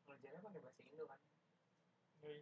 Belajarnya pakai bahasa Indo kan? Iya.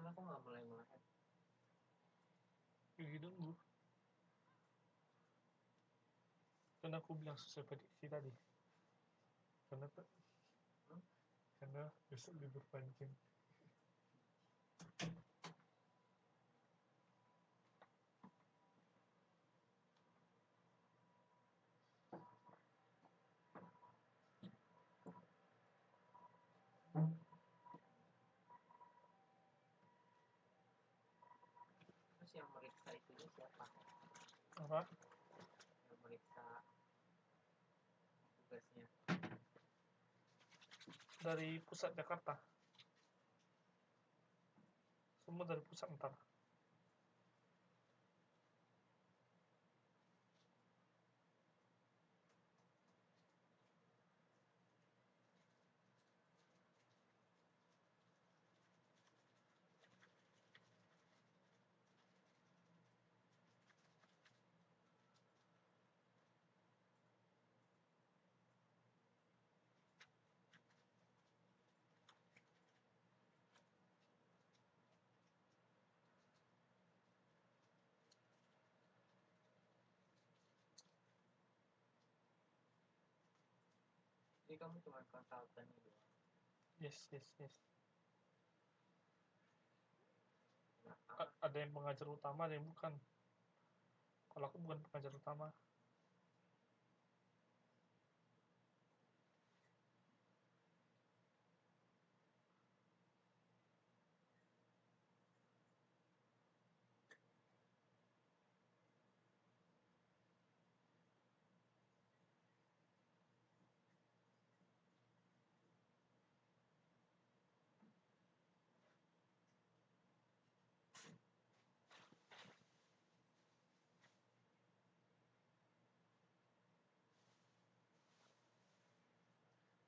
Malah aku nggak mulai melahap. Gigi dulu. Kan aku bilang sesuai prediksi tadi. Karena besok libur panjang. Terus yang meriksa itunya siapa? Apa? Yang meriksa tugasnya. Dari pusat Jakarta. Semua dari pusat ntar. Jadi kamu cuma konsultan doang. Yes. Nah, Ada yang pengajar utama, ada yang bukan. Kalau aku bukan pengajar utama.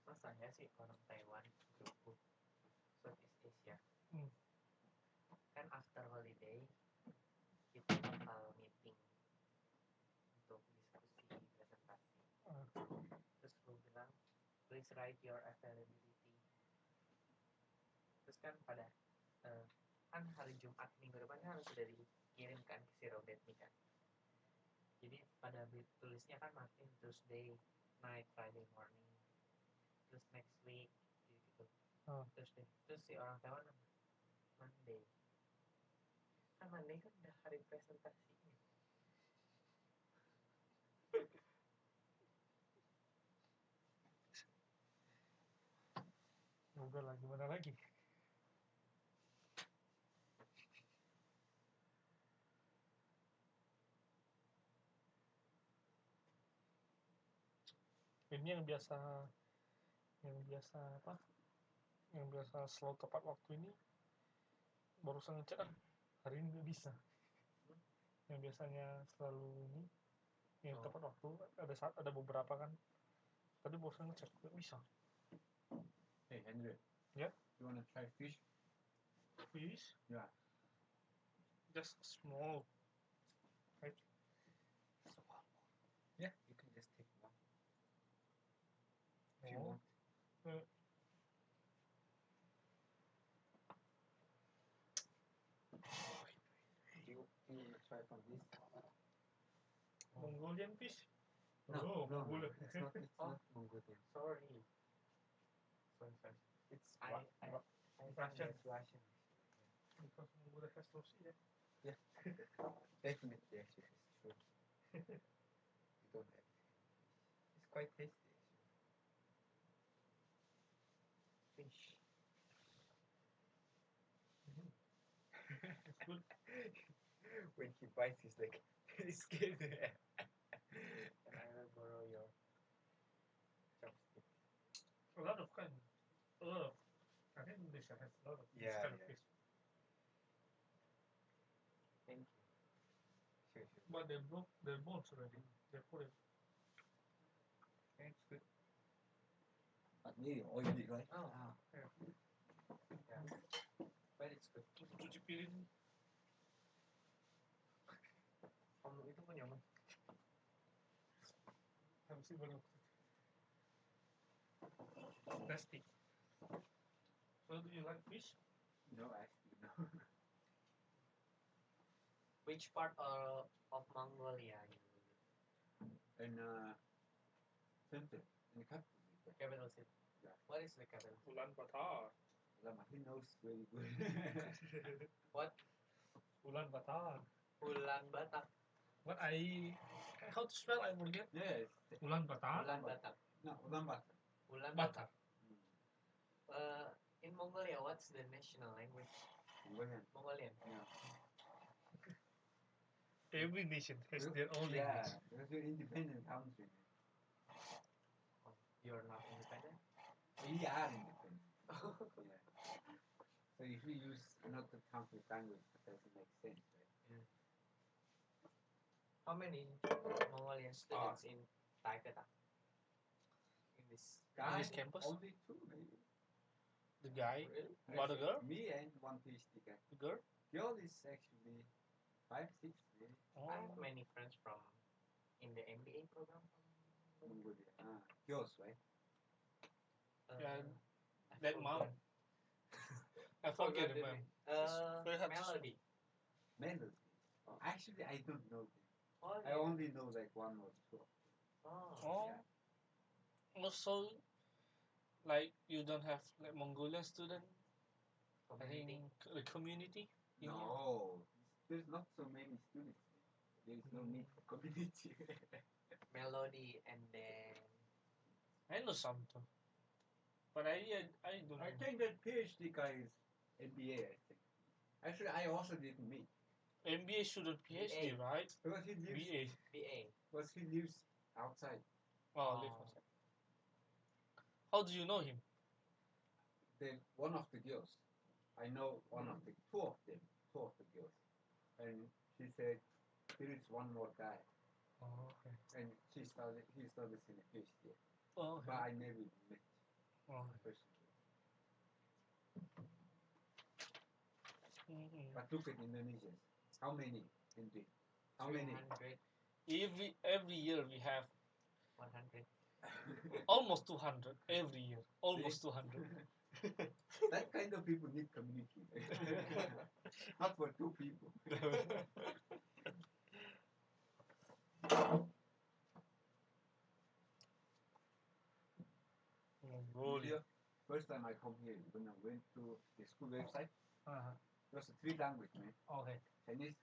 masanya sih orang Taiwan grup Southeast Asia. Kan after holiday kita bakal meeting untuk diskusi presentasi. Terus gue bilang please write your availability. Terus kan pada kan hari Jumat minggu depan kan harus sudah dikirimkan ke si Robert nih kan. Jadi pada tulisnya kan Martin Tuesday night, Friday morning, terus next week gitu. Terus si orang Taiwan Monday. Kan Monday kan udah hari presentasi. Udah lah, gimana lagi? Ini yang biasa apa? Yang biasa slow tepat waktu ini barusan ngecek kan hari ini nggak bisa. Yang biasanya selalu ini yang tepat waktu ada beberapa kan. Tadi barusan ngecek nggak bisa. Hey Henry. Yeah. You wanna try fish? Fish? Yeah. Just small. Right? Yeah, you can just take one. If you Oh. want. You wanna try from this? Mongolian fish? No, Mongolian. it's not Mongolian. Sorry. It's I Russian. It's Russian. Because Mongolia has no sea. Yeah. Definitely, actually, it's true. You don't have. It's quite tasty, actually. Fish. It's good. When he bites, he's like, he's scared. And I will borrow your chopstick. A lot of kind. I think Indonesia has a lot of this Yeah, kind of yeah. fish. Thank you. Sure. But they broke their bones already. They put it. Okay, it's good. Not really oily, right? Oh, Yeah. yeah. But it's good. Untuk cuci piring. Kamu itu punya mana? Habis itu baru nasty. So do you like fish? No, actually. you know. Which part of Mongolia you And center in the capital. capital city? Yeah. What is the capital? Ulaanbaatar. He knows very good. What? Ulaanbaatar. Ulaanbaatar. What how to spell I forget. Yes. Ulaanbaatar. Ulaanbaatar. No, Ulaanbaatar. Ulaanbaatar. Batar. In Mongolia, what's the national language? Mongolian. Mongolian. Yeah. Every nation has their own Yeah, language. because we're independent country. Oh, you're not independent. We are independent. Yeah. So if we use another country's language, it doesn't make sense, right? How many Mongolian students in Taikata? In this this campus? Only two, maybe. The guy, really? but the girl, Me and one PhD guy. the girl. Girl is actually 5, 6, maybe. Oh, I have many friends from in the MBA program. Mongolia. Girls, right? Yeah, I that forgot. mom. I forget the the name. mom. Very hard to Melody. Melody. Oh, actually, I don't know them. Oh, I only know like one or two. Oh. Oh, Yeah. also, like you don't have like Mongolian student. I think Community. the community. in here? No, there's not so many students. There is no need for community. Melody, and then I know some too, but I don't. I know. think that PhD guy is MBA, I think. Actually, I also didn't meet. MBA student PhD, BA. right? Because he lives, BA. BA. because he lives outside. Oh, live outside. How do you know him? One of the girls. I know two of the girls. And she said, there is one more guy. Oh, okay. And he studies in a PhD. Oh, But okay. I never met Oh, personally. mhm. But look at Indonesians. How many? Indeed. How many? 300, Every year we have 100. almost 200 every year. Almost 200. That kind of people need community. Not for two people. Mongolia. First time I come here, when I went to the school website, Uh-huh. it was a 3 language, man. Okay. Chinese,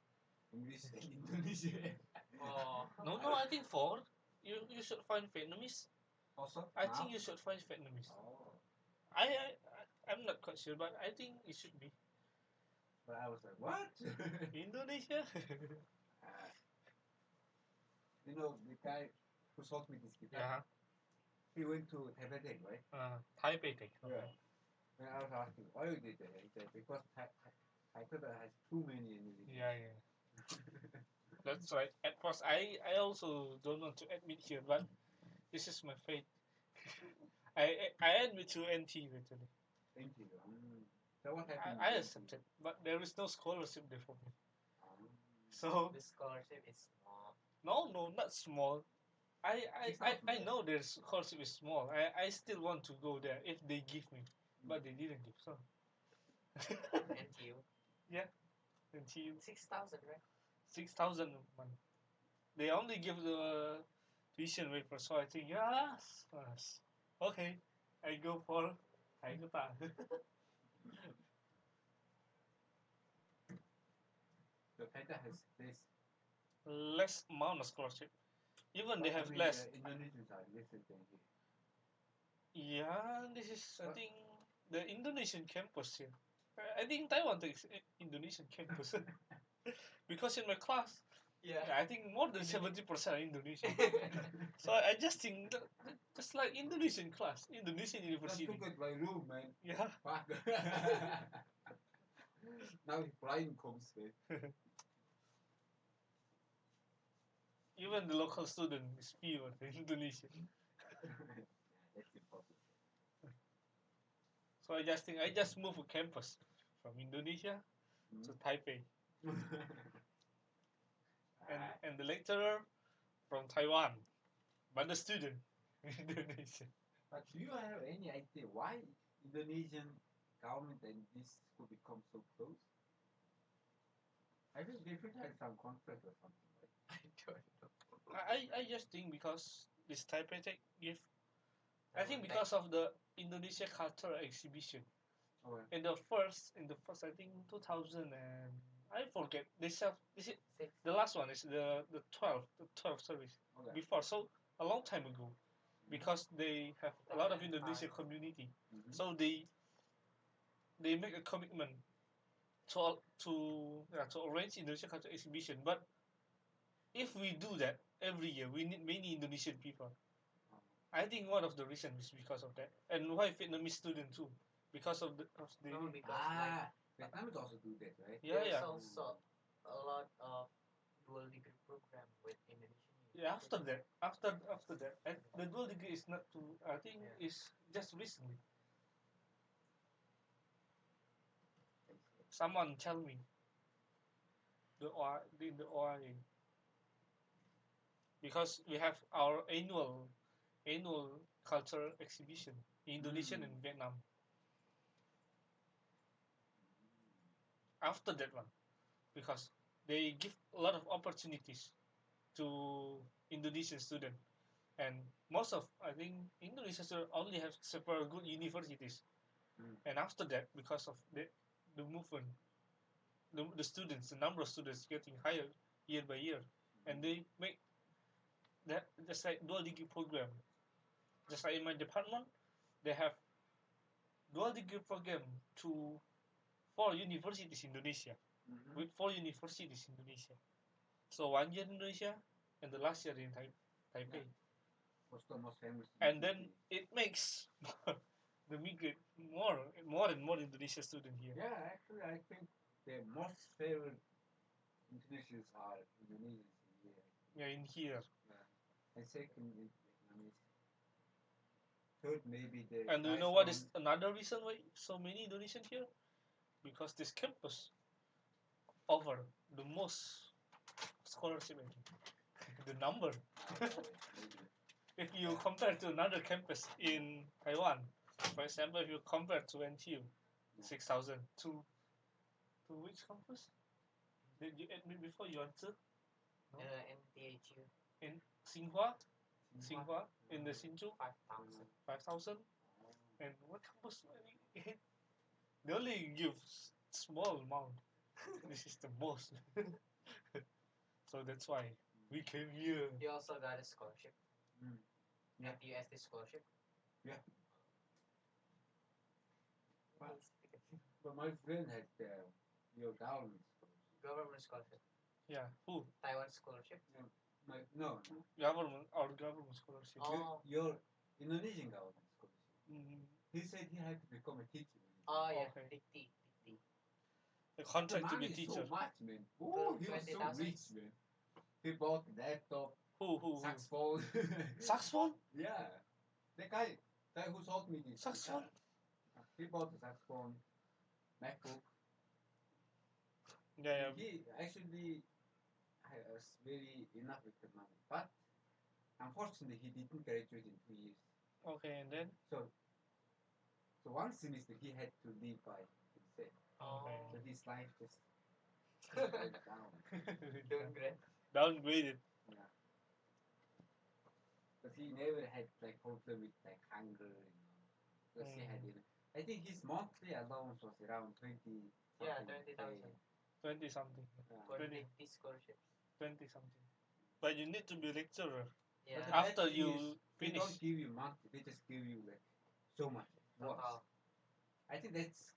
English, and Indonesian. Oh. No, I think 4. You should find Vietnamese. Also, I now? think you should find Vietnamese. Oh. I'm not quite sure, but I think it should be But I was like, what? Indonesia. You know, the guy who sold me this guitar, Yeah. he went to Taipei, right? Taipei Tech. Okay. Yeah. And I was asking, why you did that? He said, because Taipei has too many Indonesians. Yeah. That's right. At first, I also don't want to admit here, but this is my fate. I admit to NT actually. Thank you. So what happened? I accepted, but there is no scholarship there for me. So The scholarship is small. no, not small. I know their scholarship is small. I still want to go there if they give me, but they didn't give. So NTU. yeah, NTU 6,000, right? 6,000 a month. They only give the tuition waiver, so I think yes. Okay, I go for Taikata. So Taipei has this. Less amount of scholarship. Even they have less. Indonesians are listed than here. Yeah, this is I think the Indonesian campus here. I think Taiwan takes Indonesian campus because in my class, I think more than 70% are Indonesian. So I just think just like Indonesian class, Indonesian Just university. look at my room, man. Yeah. Fuck. Now the flying comes, man. Even the local student is pure Indonesian. That's impossible. So I just think I just move a campus from Indonesia to Taipei, and the lecturer from Taiwan, but the student Indonesian. But do you have any idea why Indonesian government and this school become so close? I think they should have some contract or something. Right? I don't know. I just think because this Taipei Tech give, I think Taiwan because of the Indonesia Cultural Exhibition. Okay. In the first I think 2000 and I forget this is Tech. the last one is the 12th service Okay. before, so a long time ago, because they have a lot of Indonesian community, Mhm. so they make a commitment to arrange Indonesian culture exhibition. But if we do that every year, we need many Indonesian people. I think one of the reasons is because of that, and why Vietnamese student too, because of the No, because like Vietnamese also do that, right? there's yeah. also a lot of dual degree program with Indonesian Yeah, after universities. that, after that, and the dual degree is not too. I think Yeah. is just recently. I see. Someone tell me in the OIA, because we have our annual cultural exhibition in Indonesia and Vietnam. After that one, because they give a lot of opportunities to Indonesian students, and most of I think Indonesia only have several good universities. And after that, because of the movement, the number of students getting higher year by year, and they make that just like dual degree program. Just like in my department, they have dual degree program to 4 universities in Indonesia, with 4 universities in Indonesia. So 1 year in Indonesia, and the last year in Taipei. What's the most famous? And then it makes the migrate more and more Indonesian student here. Yeah, actually, I think the most favorite Indonesians are Indonesians here. Yeah, in here. Yeah. And second is Vietnamese. Third, maybe the. And do you guys know what from- is another reason why so many Indonesian here? Because this campus offer the most scholarship the number. Maybe. If you compare to another campus in Taiwan, for example, if you compare to NTU, 6,000 to which campus? Did you admit before you answer? No? NTHU In Tsinghua, in the Hsinchu, 5,000. 5,000. And what campus? They only give small amount. This is the most. So that's why we came here. He also got a scholarship. Yeah. FUSD scholarship. Yeah. But my friend had your government scholarship. Government scholarship. Yeah, who? Taiwan scholarship. No. Our government scholarship. Oh. Your Indonesian government scholarship. Mm, He said he had to become a teacher. Oh yeah, Okay. Dikti. the The contract to money be is teacher. so much, man. Oh, he was so 20,000. rich, man. He bought laptop, Who? saxophone. Saxophone? Yeah. The guy who sold me this. Saxophone? He bought the saxophone, MacBook. Yeah. He actually has very enough with the money, but unfortunately he didn't graduate in 2 years. Okay, and then? So one semester he had to live by himself. Okay. So his life just went down. Downgrade. Downgraded. Yeah. But he never had like problem with like hunger, because he had I think his monthly allowance was around 20. Yeah, something 20,000. K. 20 something. For 20. Dikti scholarships. 20 something. But you need to be lecturer. Yeah. But the After bad thing you is, they finish. don't give you monthly, they just give you like so much. Total. I think that's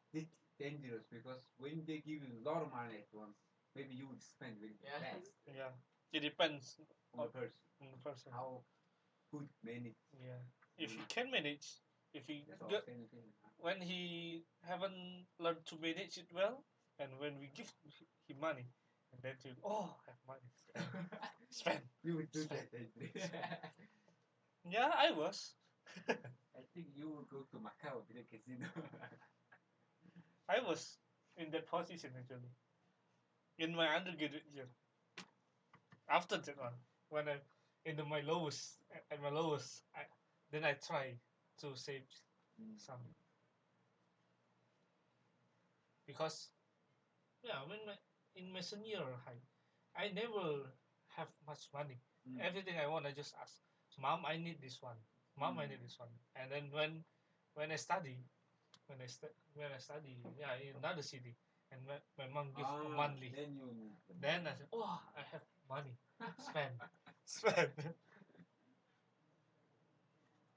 dangerous, because when they give you a lot of money at once, maybe you would spend really Yeah. fast Yeah. It depends on the person. on the person. How good manage. Yeah. If he can manage, if he That's all get, I'm saying. when he haven't learned to manage it well, and when we give him money, and then he have money. Spend. You would do Spend. that. Yeah, I was. I think you would go to Macau to the casino. I was in that position actually. In my undergraduate year. After that one, when I in my lowest, at my lowest, then I try to save some, because when in my senior high, I never have much money. Mm. Everything I want, I just ask, Mom, I need this one. Mom, I Mm. need this one. And then when I study, when I study, yeah, in another city, and my mom gives a monthly. Then you need the Then I money. said, oh, I have money. Spend. Spend.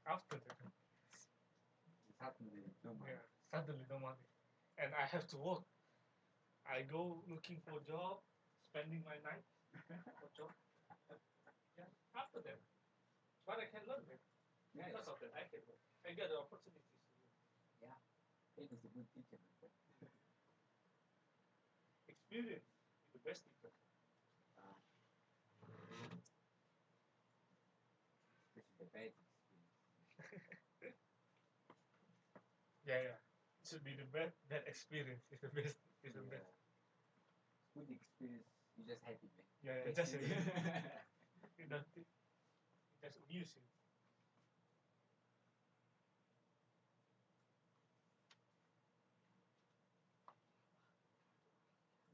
After that, Suddenly, no money. yeah, suddenly no money. And I have to work. I go looking for job, spending my night for job. Yeah, after that. But I can learn it. Yeah, Because of that, I can learn. I get the opportunities to learn. it is a good teacher. My friend. Experience is the best teacher. This is the bad experience. Yeah, yeah. It should be the best. That experience is the best. Is the best. Good experience. You just happy, man. Yeah, yeah. That's Just it. you don't think, just abuse it.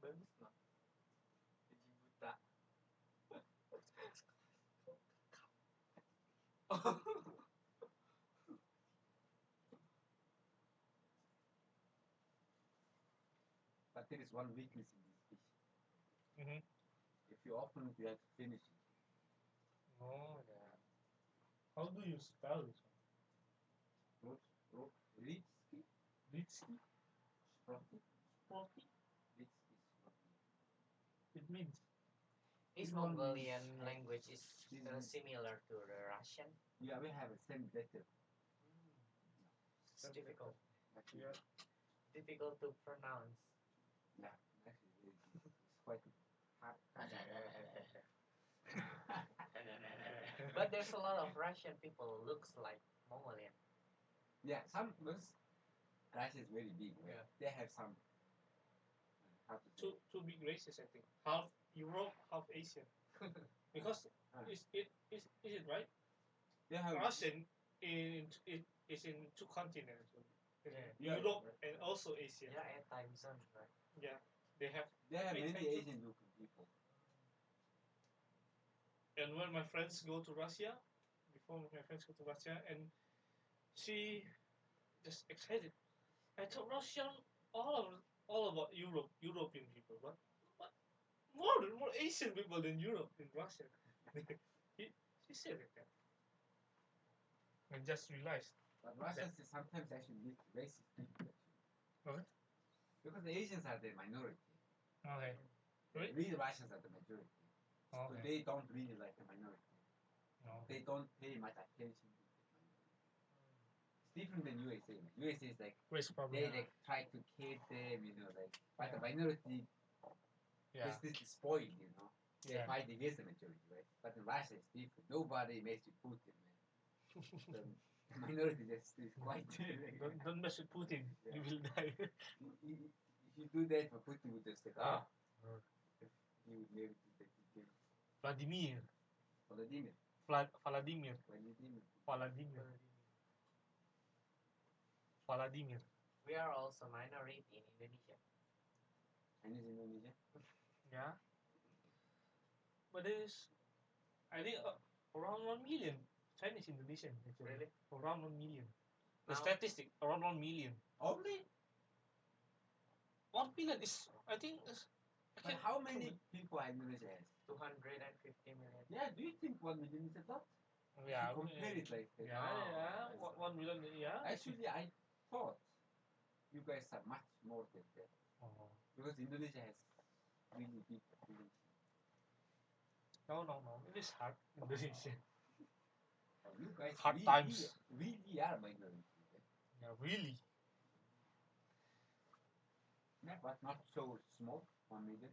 Bagus no. Gaji buta. But there is one weakness in this fish. Mm-hmm. If you open it, you have to finish it. Oh, yeah. How do you spell this one? Ritsky, Ritsky? Sprotty, Sporty? Ritsky, Sprotty. It means. Is This one Mongolian is- language is similar to the Russian? Yeah, we have a same letter. It's difficult. Actually, Yeah. Difficult to pronounce. yeah, actually, it's quite hard. But there's a lot of Russian people looks like Mongolian. Yeah, some because Russia is very big. Right? Yeah. They have some. How to say? Two big races, I think. Half Europe, half Asian. Because is it right? They have. Russian is in two continents. Yeah. Europe and also Asia. Yeah, at time zone, right? Yeah. They have. They have Eight many countries. Asian looking people. And when my friends go to Russia, before my friends go to Russia, and she just excited. I told Russian all about European people, but more Asian people than Europe in Russia. She said it. I just realized. But Russia is sometimes actually meet racist people. Actually. Okay. Because the Asians are the minority. Okay. Really? Real Russians are the majority. So Okay. they don't really like the minority. No. They don't pay much attention to the minority. It's different than USA. USA is like Race problem. they like try to care them, like. But the Yeah. minority Yeah. is this spoiled, They Yeah. fight against the majority, right? But in Russia it's different. Nobody mess with Putin, man. The minority just is quite. Don't mess with Putin. Yeah. You will die. If you do that, Putin would just say, he would never do that again. Vladimir. Vladimir. Vladimir. Vladimir. Vladimir. Vladimir. We are also minority in Indonesia. Chinese Indonesia. Yeah. But there's, I think, around 1 million Chinese Indonesian. Actually. Really? Around 1 million. The Now- statistic around 1 million. Only? 1 million is, I think, But how many people Indonesia has? 250 million. Yeah, do you think 1 million is a lot? Yeah. If you compare it like that. Yeah. 1 million. Yeah. Actually, I thought you guys are much more than that. Oh. Because Indonesia has really big population. No. It is hard. Indonesia. You guys Hard really, times. really are minority. Yeah. Really. Yeah, but not so small. 1 million.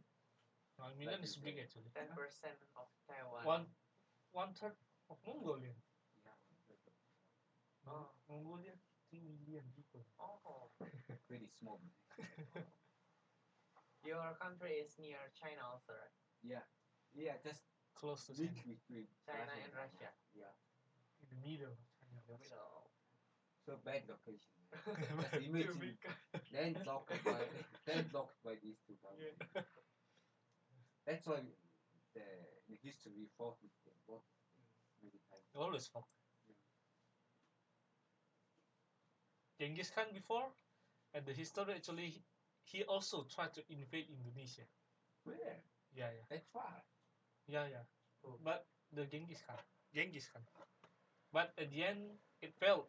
1 million Like is you big said. actually. 10% of Taiwan. One third of Mongolian. Yeah. Oh. Mongolia, 3 million people. Oh. Pretty small. Your country is near China also, right? Yeah, just Close to link China. between China and Russia. Yeah. In the middle of China. Middle. So bad location. Just imagine landlocked by these two countries. That's why the history we fought with them both many times. Always fought. Yeah. Genghis Khan before, and the history actually, he also tried to invade Indonesia. Where? Yeah. That far? Yeah. Oh. But the Genghis Khan. But at the end, it failed.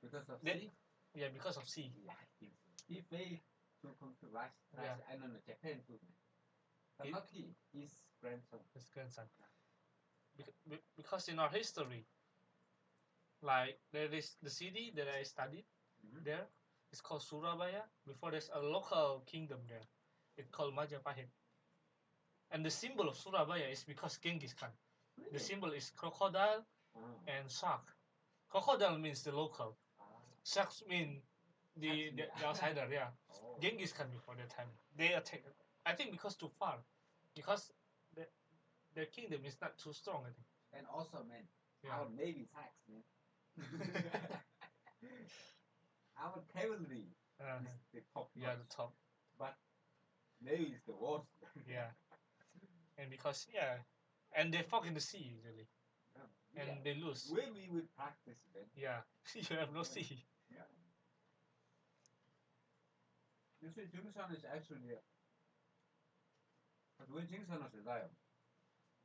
Because of That- sea? Yeah, because of sea. Yeah, I think so. He failed to conquer Russia. Yeah. I don't know, Japan too, man. But He- not he, his grandson. His grandson. Because in our history, like there is the city that I studied Mhm. there, it's called Surabaya. Before there's a local kingdom there. It's called Majapahit. And the symbol of Surabaya is because Genghis Khan. The Really? symbol is crocodile Ah. and shark. Crocodile means the local. Ah. Sharks mean the outsider, yeah. Oh. Genghis Khan before that time. They attacked. I think because too far. Because their kingdom is not too strong, I think. And also, man, Yeah. our navy sucks, man. Our cavalry Uh, is the top yeah, notch, the top. but navy is the worst. Yeah. And because, and they fought in the sea usually. And Yeah. they lose. Where we would practice, man. Yeah. You have no sea. Yeah. You see, Genghis Khan is actually, but when Genghis Khan was alive,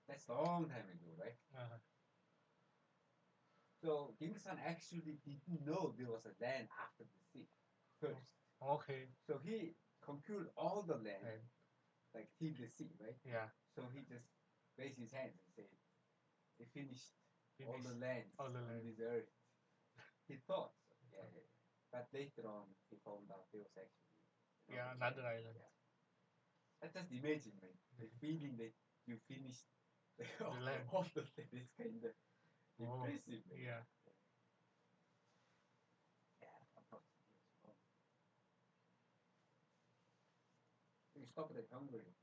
that's a long time ago, right? Uh-huh. So Genghis Khan actually didn't know there was a land after the sea first. Okay. So he conquered all the land, And, like till the sea, right? yeah. So he just raised his hands and said, "He finished all Finish the land all the on land. this earth." He thought, so, yeah. But later on, he found out there was actually Another island. Yeah. But just imagine, man, the feeling that you finished land. all the land is kind of Oh, impressive. Man. yeah. Yeah, of course. We stopped at Hungary.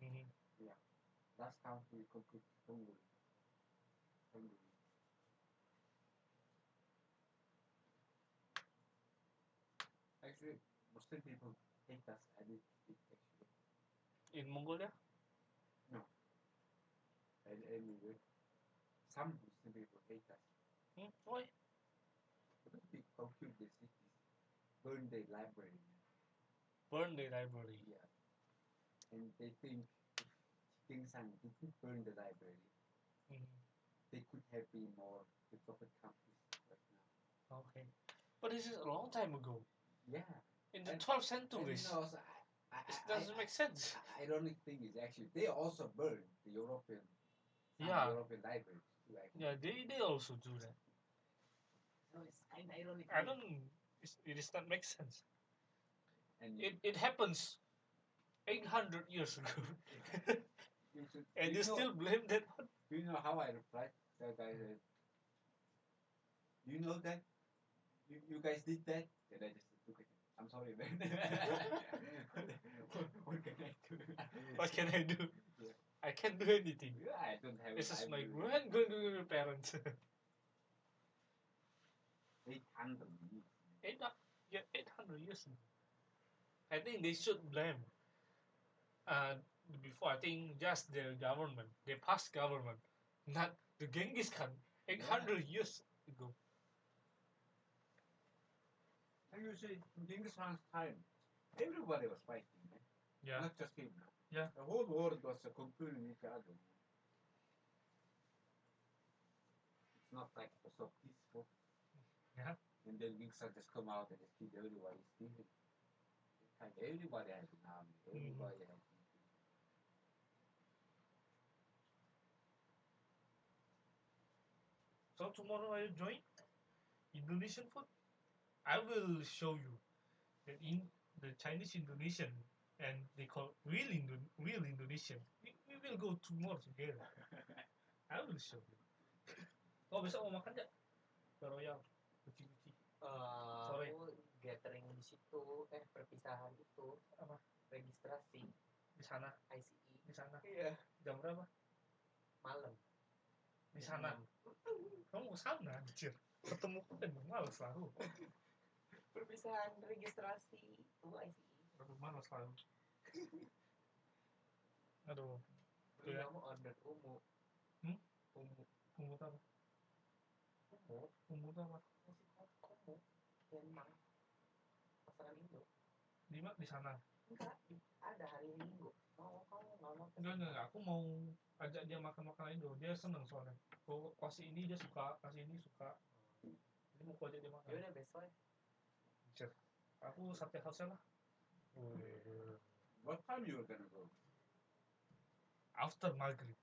Mm-hmm. Last country we conquered Hungary. Actually, Muslim people hate us a bit, actually. In Mongolia? And anyway, some Muslim people hate us Why? because we conquered the cities, burned the library. Burn the library. Yeah. And they think if Genghis Khan didn't burn the library, Mm-hmm. they could have been more developed countries right now. Okay. But this is a long time ago. Yeah. In the And- 12th And century. you know, It doesn't make sense. Ironic thing is actually they also burned the European, Yeah. European libraries too. Actually. Yeah, they also do that. So it's kind of ironic. I don't. It does not make sense. And It happens 800 years ago, you should, and do you know, still blame that one. Do you know how I replied? That guy said, "Do you know that? You guys did that?" And I just look at him. I'm sorry, man. what can I do? What can I do? Yeah. I can't do anything. Yeah, I don't have. This is time my to- great parents. 800 years. 800 years ago. I think they should blame. Before I think just the government, the past government, not the Genghis Khan. 800 years ago. And you see, in Genghis Khan's time, everybody was fighting, man. Yeah. Not just him. Yeah. The whole world was competing each other. It's not like it was so peaceful. Yeah. And then Genghis Khan just come out and just kill everybody stealing. Like everybody had an army. Everybody had people. So tomorrow I will join Indonesian food. I will show you that in the Chinese Indonesian and they call real Indonesian. We will go tomorrow together. I will show you. Oh besok mau makan nggak? Ke Royal. Kuci-kuci. Sore. Aku gathering di situ, perpisahan itu Apa? registrasi Di sana. ICE. Di sana. Iya. Jam berapa? Malam. Di sana. Kamu ke sana, anjir. Ketemu kan malas lalu. Perpisahan registrasi itu ICE. Aduh, malas lalu. Aduh, Dulu ya. kamu order ungu. Hmm? Ungu. Ungu apa? Ungu. Ungu apa? Nasi ungu. Memang. Pasaran Indo. Di sana. Enggak. Ada hari Minggu. Mau kamu nggak mau? Enggak. Aku mau ajak dia makan Indo. Dia seneng soalnya. Kalau kasih ini dia suka, kasih ini suka. Jadi mau aku ajak dia makan. Ya udah besok ya. Cek. Aku sate house lah. What time you were gonna go? After Maghrib.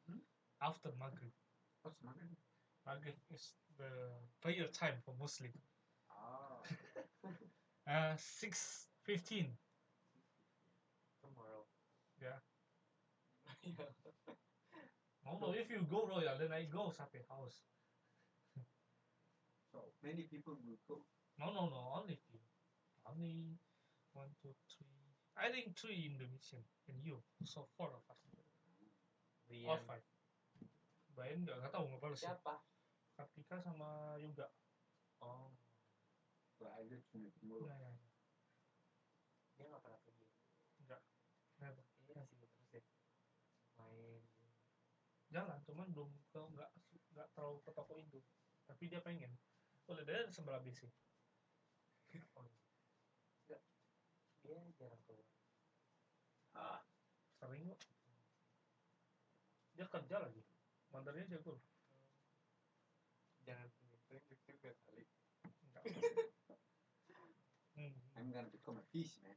Hmm? After Maghrib. What's Maghrib? Maghrib is the prayer time for Muslim. Ah. 6:15. Tomorrow. Yeah. Yeah. No, if you go Royal, then I go sate house. So many people will go. No, only few. Only 1, 2, 3. I think 3 Indonesian and you. So 4 of us. Or Rian. 5. Bayan nggak tahu nggak balas sih. Siapa? Kartika sama Yoga. Oh. But I let you know tomorrow. Ya. Dia nggak pernah pergi. Enggak. Kenapa? Iya sibuk terus ya. Main. Jalan, cuman belum nggak terlalu ke toko Indo. Tapi dia pengen. Boleh dia sebelah BC. Oh. Enggak. Dia jarang keluar. Ah. Sering kok. Dia kerja lagi. Mandarnya jago. Jangan tunjuk juga kali. Enggak. I'm gonna become a fish, man.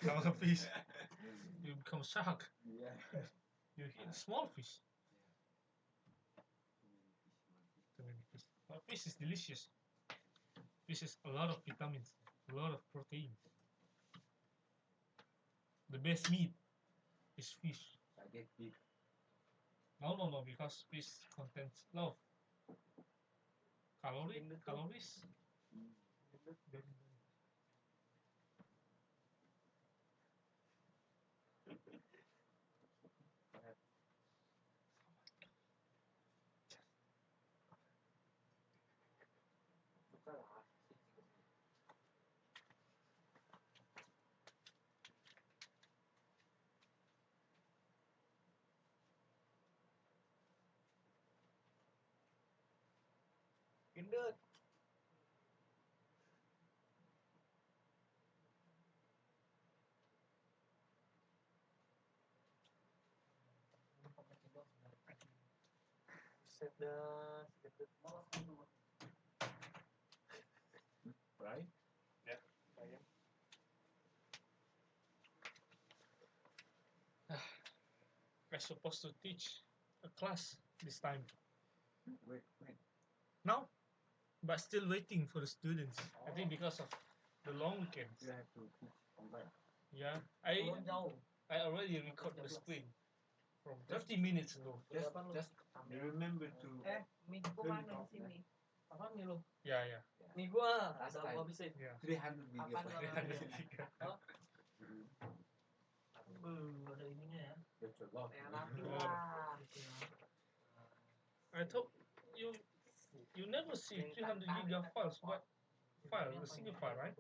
Sama a fish. You become shark. Yeah. You eat small fish. Too many fish, Well, fish is delicious. Fish is a lot of vitamins, a lot of protein. The best meat is fish. I get big. No, because fish contains a lot of calories. Very. Suka lah. Gendut. Buset dah, segendut. Right? Bayang. I'm supposed to teach a class this time. Wait. Now, but still waiting for the students. I think because of the long weekends. You have to teach online. Yeah, Belum jauh. I already recorded the screen from 30 minutes ago. Just remember to Minggu turn mana it off, di sini? Apa mie lu? Yeah. Mie gua Last ada time. gua habisin. Yeah. 300 Apaan gigabytes. namanya? Mhm. Ada ininya ya. That's a lot. Yang nanti lah. I thought you never see 300 giga files, but a single file, right?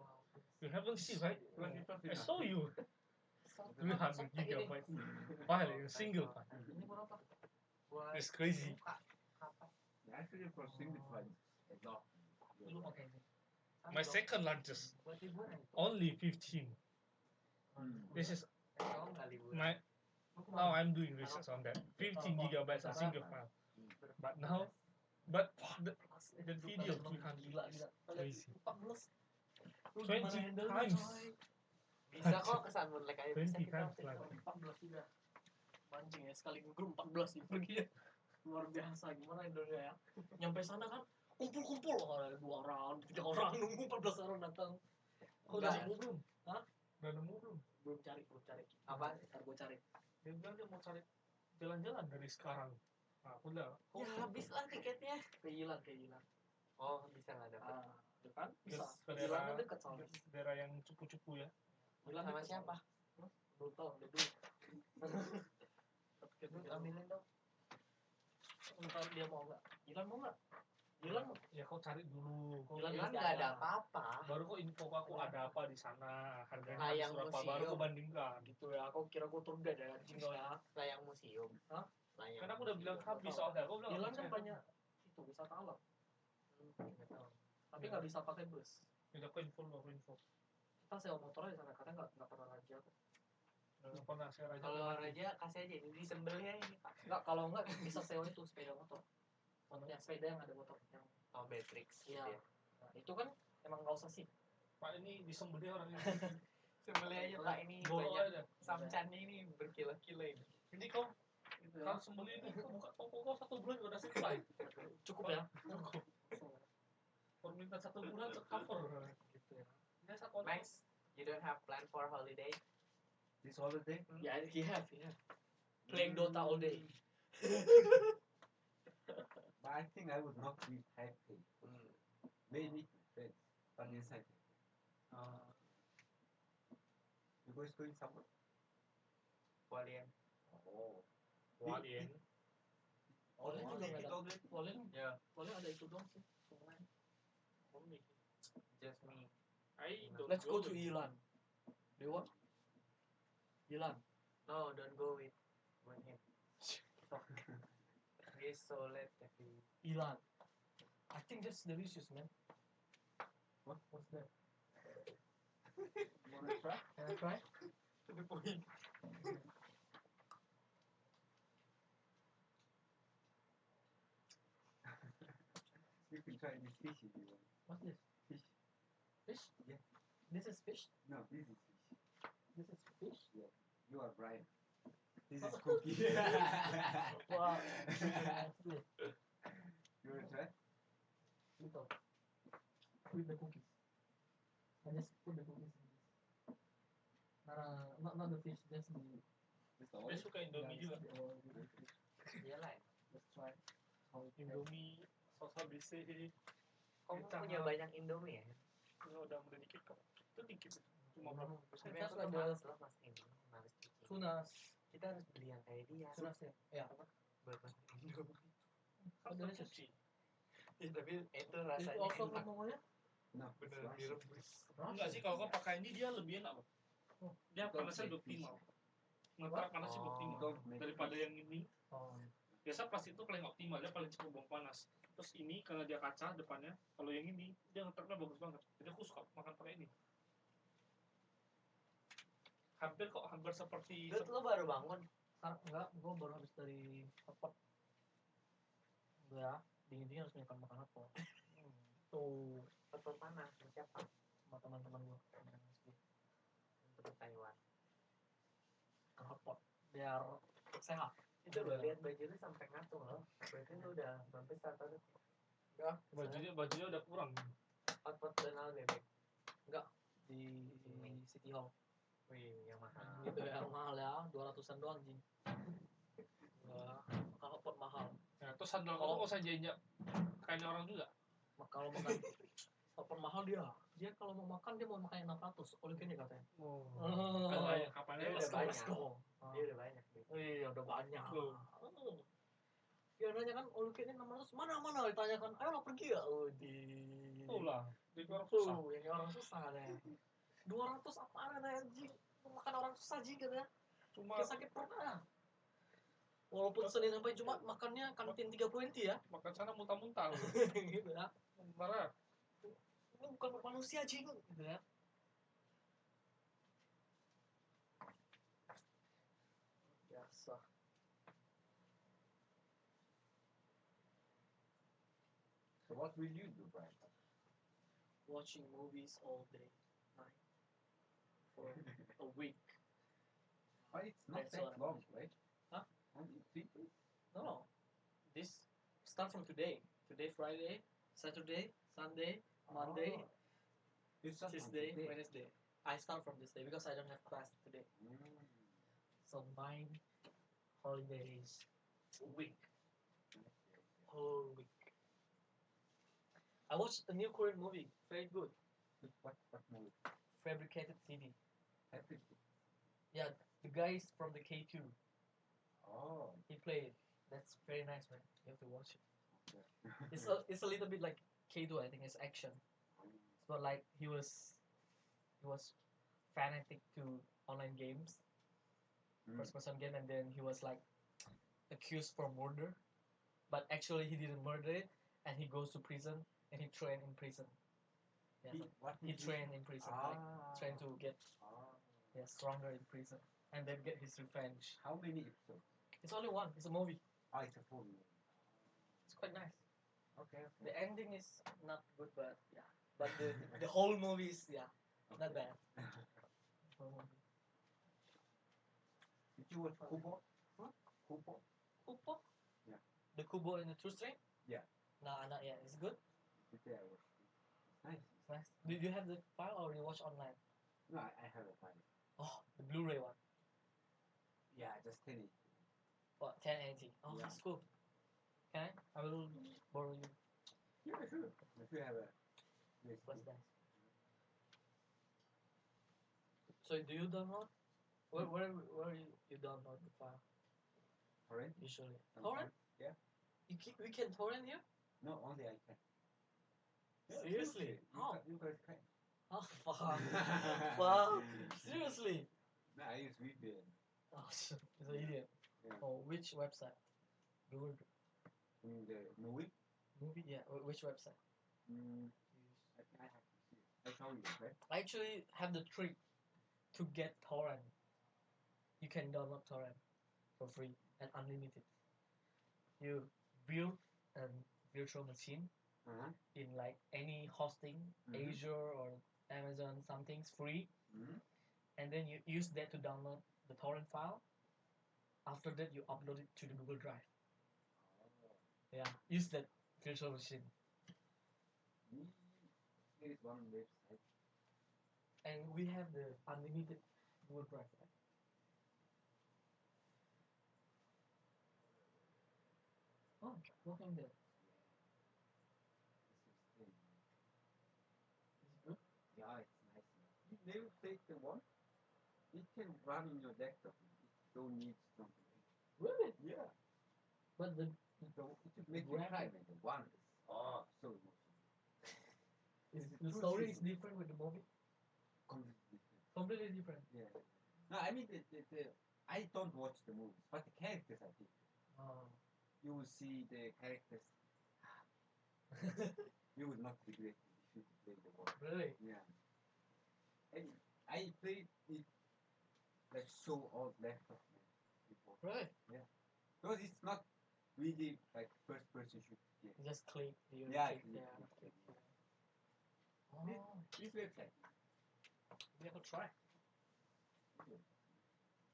You haven't seen, right? I saw you 300 gigabytes file in a single file. Ini berapa? Buat It's crazy. Kapan? Actually, for single file, a lot. Lu pakai ini. My second largest, Buat liburan. only 15. This is Tahu nggak liburan? now I'm doing research on that. 15 gigabytes a single file. But now, the video 300 crazy. 20 times. Bisa kok kesan like aja bisa 20 kita times waktu itu. lagi. 14 sudah mancing ya sekali grup 14 nih pergi ya luar biasa gimana Indonesia ya nyampe sana kan kumpul ada 2 orang 3 orang nunggu 14 orang datang kok udah Enggak. nemu belum Udah nemu belum? belum cari Apa? ntar gue cari Dia bilang dia mau cari jalan-jalan dari sekarang. Nah, udah. Ya habis lah tiketnya. kehilang Oh bisa nggak dapat? itu kan bisa Ke kehilangnya dekat soalnya daerah yang cupu-cupu ya. hilang Sama dekat siapa? soalnya. Belum tahu udah dulu Lu ambilin dong. ntar dia mau nggak Ilan mau nggak Gilang Ya kau cari dulu. Kau Gilang Bilang pasti nggak ada ada. apa-apa. baru kau info ke aku ada apa di sana, harganya Layang habis berapa, baru museum. kau bandingkan. gitu ya. Aku kira gue tour guide ya anjing lo ya. Layang museum. Hah? Layang Karena aku udah bilang museum. habis soalnya, aku bilang Gilang nggak kan percaya. banyak itu wisata alam, Nggak tahu. tapi nggak bisa pakai bus. Tidak, aku info. Kita sewa motor aja sana karena nggak pernah raja aku. Nggak pernah saya raja. Kalau raja kasih aja ini disembelih ini Pak. Nggak, kalau nggak bisa sewa itu sepeda motor. Contohnya sepeda yang ada motor yang Oh, Matrix. Iya. Gitu ya. nah, itu kan emang nggak usah sih. Pak ini disembelih orang ini. Sembelih aja Pak, ini Bolong banyak aja. samcannya ini berkilo-kilo ini. Ini kau Gitu ya. kalau sembelih ini kau buka toko kau 1 bulan udah selesai. Cukup ya. Cukup. Permintaan 1 bulan cover. Gitu ya. Ini satu orang. Max, you don't have plan for holiday? This holiday? Ya, he have. Playing Dota all day. But I think I would not be happy. Maybe with friends, but inside. You guys going somewhere? Kualian. Oh. Walien. Walien juga nggak ada. already? Walien Ya, ada itu doang sih. Yang lain. just me. I don't Let's go to with- Ilan. Dewa. Ilan. No, don't go with him. He's so late every Ilan. I think that's delicious, man. What? What's that? Wanna try? Can I try? to the point. You can try this fish if you want. What's this? Fish. Fish? Yeah. This is fish? No, this is fish. This is fish? You are Brian. This is cookie. Wow. What's this? You wanna try? Little. With the cookies. I just put the cookies in this. Not the fish, just the... Just the Dia oil? suka Indomie juga. Iyalah. Let's try. How it Indomie, sos ABC. Kamu Kecap. punya banyak Indomie ya? Ini udah mulai dikit kok. Itu dikit. Cuma berapa? Tapi Kita aku tuh ada males loh mas ini, males cuci. tunas. Kita harus beli yang kayak dia. Tunas ya? Ya. Buat makan Indomie. Kan Udah cuci. Ya, tapi itu Itu rasanya also enak. namanya? No. Bener it's direbus. Enggak sih, kalau kau pakai ini dia lebih enak, Bang. Oh. Dia Don't panasnya make optimal. fish. Ngetrak panasnya Oh. optimal. Don't make Daripada fish. yang ini, Oh. biasa plastik itu paling optimal, dia paling cepat buang panas. Terus ini karena dia kaca depannya, kalau yang ini dia ngetraknya bagus banget. Jadi aku suka makan pakai ini. Hampir seperti Dut, lo baru bangun. Sekarang enggak, gue baru habis dari hotpot. Ya, dingin-dingin harus makan hotpot. Tuh, Betul panas. Sama siapa? sama teman-teman gue. Untuk Taiwan. Makan hotpot. Biar sehat. Itu lo lihat baju lu sampai ngatung loh. Berarti lu udah membesar atau bajunya udah kurang. output Donald bebek. Di City Hall. Wih, yang mahal. Gitu ya, mahal ya. 200-an doang, Jin. Enggak, makan hotpot mahal. Ya, terus sandal kamu nggak usah jinjak kainnya orang juga. Kalau makan hotpot mahal dia kalau mau makan dia mau makan yang 600 all you can eat katanya. Kapannya Dia udah let's go. banyak. Let's go. Dia udah banyak deh. Iya udah banyak. Tuh. Dia nanya kan all you can eat 600 mana ditanyakan ayo lah pergi ya. Oh di Tuh lah, jadi orang susah. tuh yang orang susah deh. 200 apaan ada anjing? Mau makan orang susah anjing katanya. Cuma Dia sakit perut ah. Walaupun Senin sampai Jumat makannya kantin 30 inti ya. makan sana muntah-muntah. Gitu ya. Parah. Ini bukan manusia anjing gitu ya. Biasa. So what will you do, Brian? Watching movies all day, night, for a week. But it's not That's that what I long, right? Huh? Only 3 days? No, this start from today. Today Friday, Saturday, Sunday, Monday, Oh. It's just on Tuesday, today. Wednesday. I start from this day because I don't have class today. Mm. So mine holidays a week, I see, I see. whole week. I watched a new Korean movie, very good. What movie? Fabricated City. Everything. Yeah, the guys from the K2, Oh, he played. That's very nice, man. You have to watch it. okay. It's a little bit like K2. I think it's action. But like he was fanatic to online games, first person game, and then he was like accused for murder, but actually he didn't murder it, and he goes to prison and he trained in prison. Yeah, he trained in prison, like trying to get stronger in prison, and then get his revenge. How many episodes? It's only one. It's a movie. Oh, it's a full movie. It's quite nice. Okay. The ending is not good, but yeah. But the whole movie is not bad. Whole movie. Did you watch Kubo? Huh? Kubo? Kubo? Yeah. The Kubo and the True Strength? Yeah. No, not yet. It's good. Yeah, I watched it. It's nice. It's nice. Did you have the file or you watch online? No, I have a file. Oh, the Blu-ray one. Yeah, just 1080. What? 1080. Oh, Yeah. that's cool. Can I? I will borrow you. Yeah, sure. If you have a What's that? So do you download? Where you download the file torrent? usually? Sometimes. Torrent? Yeah. We can torrent here? No, only I can. Seriously? How? You guys can. Oh fuck! Fuck! Seriously? No, I use VPN. Oh shit! He's an idiot. Yeah. Oh, which website? Google In the movie? movie? Yeah. Which website? I think I have to see it. I show you, right? I actually have the trick to get torrent. You can download torrent for free and unlimited. You build a virtual machine Uh-huh. in like any hosting, Mhm. Azure or Amazon, something's free, Mm-hmm. and then you use that to download the torrent file. After that, you upload it to the Google Drive. Yeah, use that virtual machine, There is one website. and we have the unlimited Google Drive. Right? Oh, walking there. This is Is it good? yeah, it's nice. You never take the one. It can run in your desktop. It don't need strong computer. Really? Yeah. But the So it will make you cry when the one is so emotional. the story is different with the movie. Completely different. Completely different. Yeah. No, I mean I don't watch the movies, but the characters are different. Oh. You will see the characters. You would not regret it if you play the one. Really? Yeah. And I played it like so old laptop before. Right. Because it's not really like first person shooter game. You just click. You Yeah, click, click, yeah. click, Click. yeah. Oh, This website. we have to try.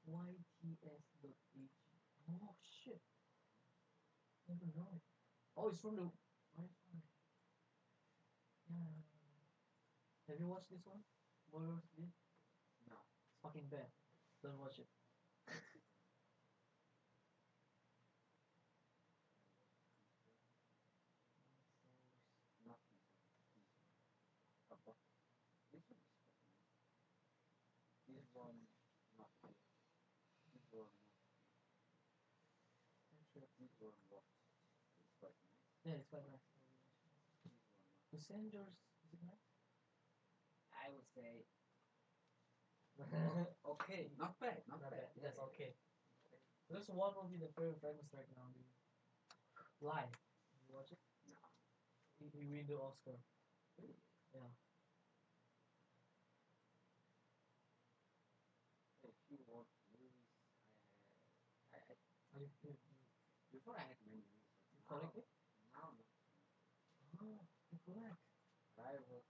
YTS.ag. Oh shit. Never know it. Oh, it's from the Wi-Fi. Yeah. Have you watched this one? Warriors League? No. It's fucking bad. Don't watch it. Nothing. This one is quite nice. This one not good. This one not good. This one lost. It's quite nice. Yeah, it's quite nice. This one not. The Sanders, is it nice? I would say okay, not bad, not bad. That's okay. There's one movie that's very famous right now. The Live. You watch it? No. He win the Oscar. Really? Yeah. If you want movies, before I had many movies. You collect it? Now not. Oh, you collect. I was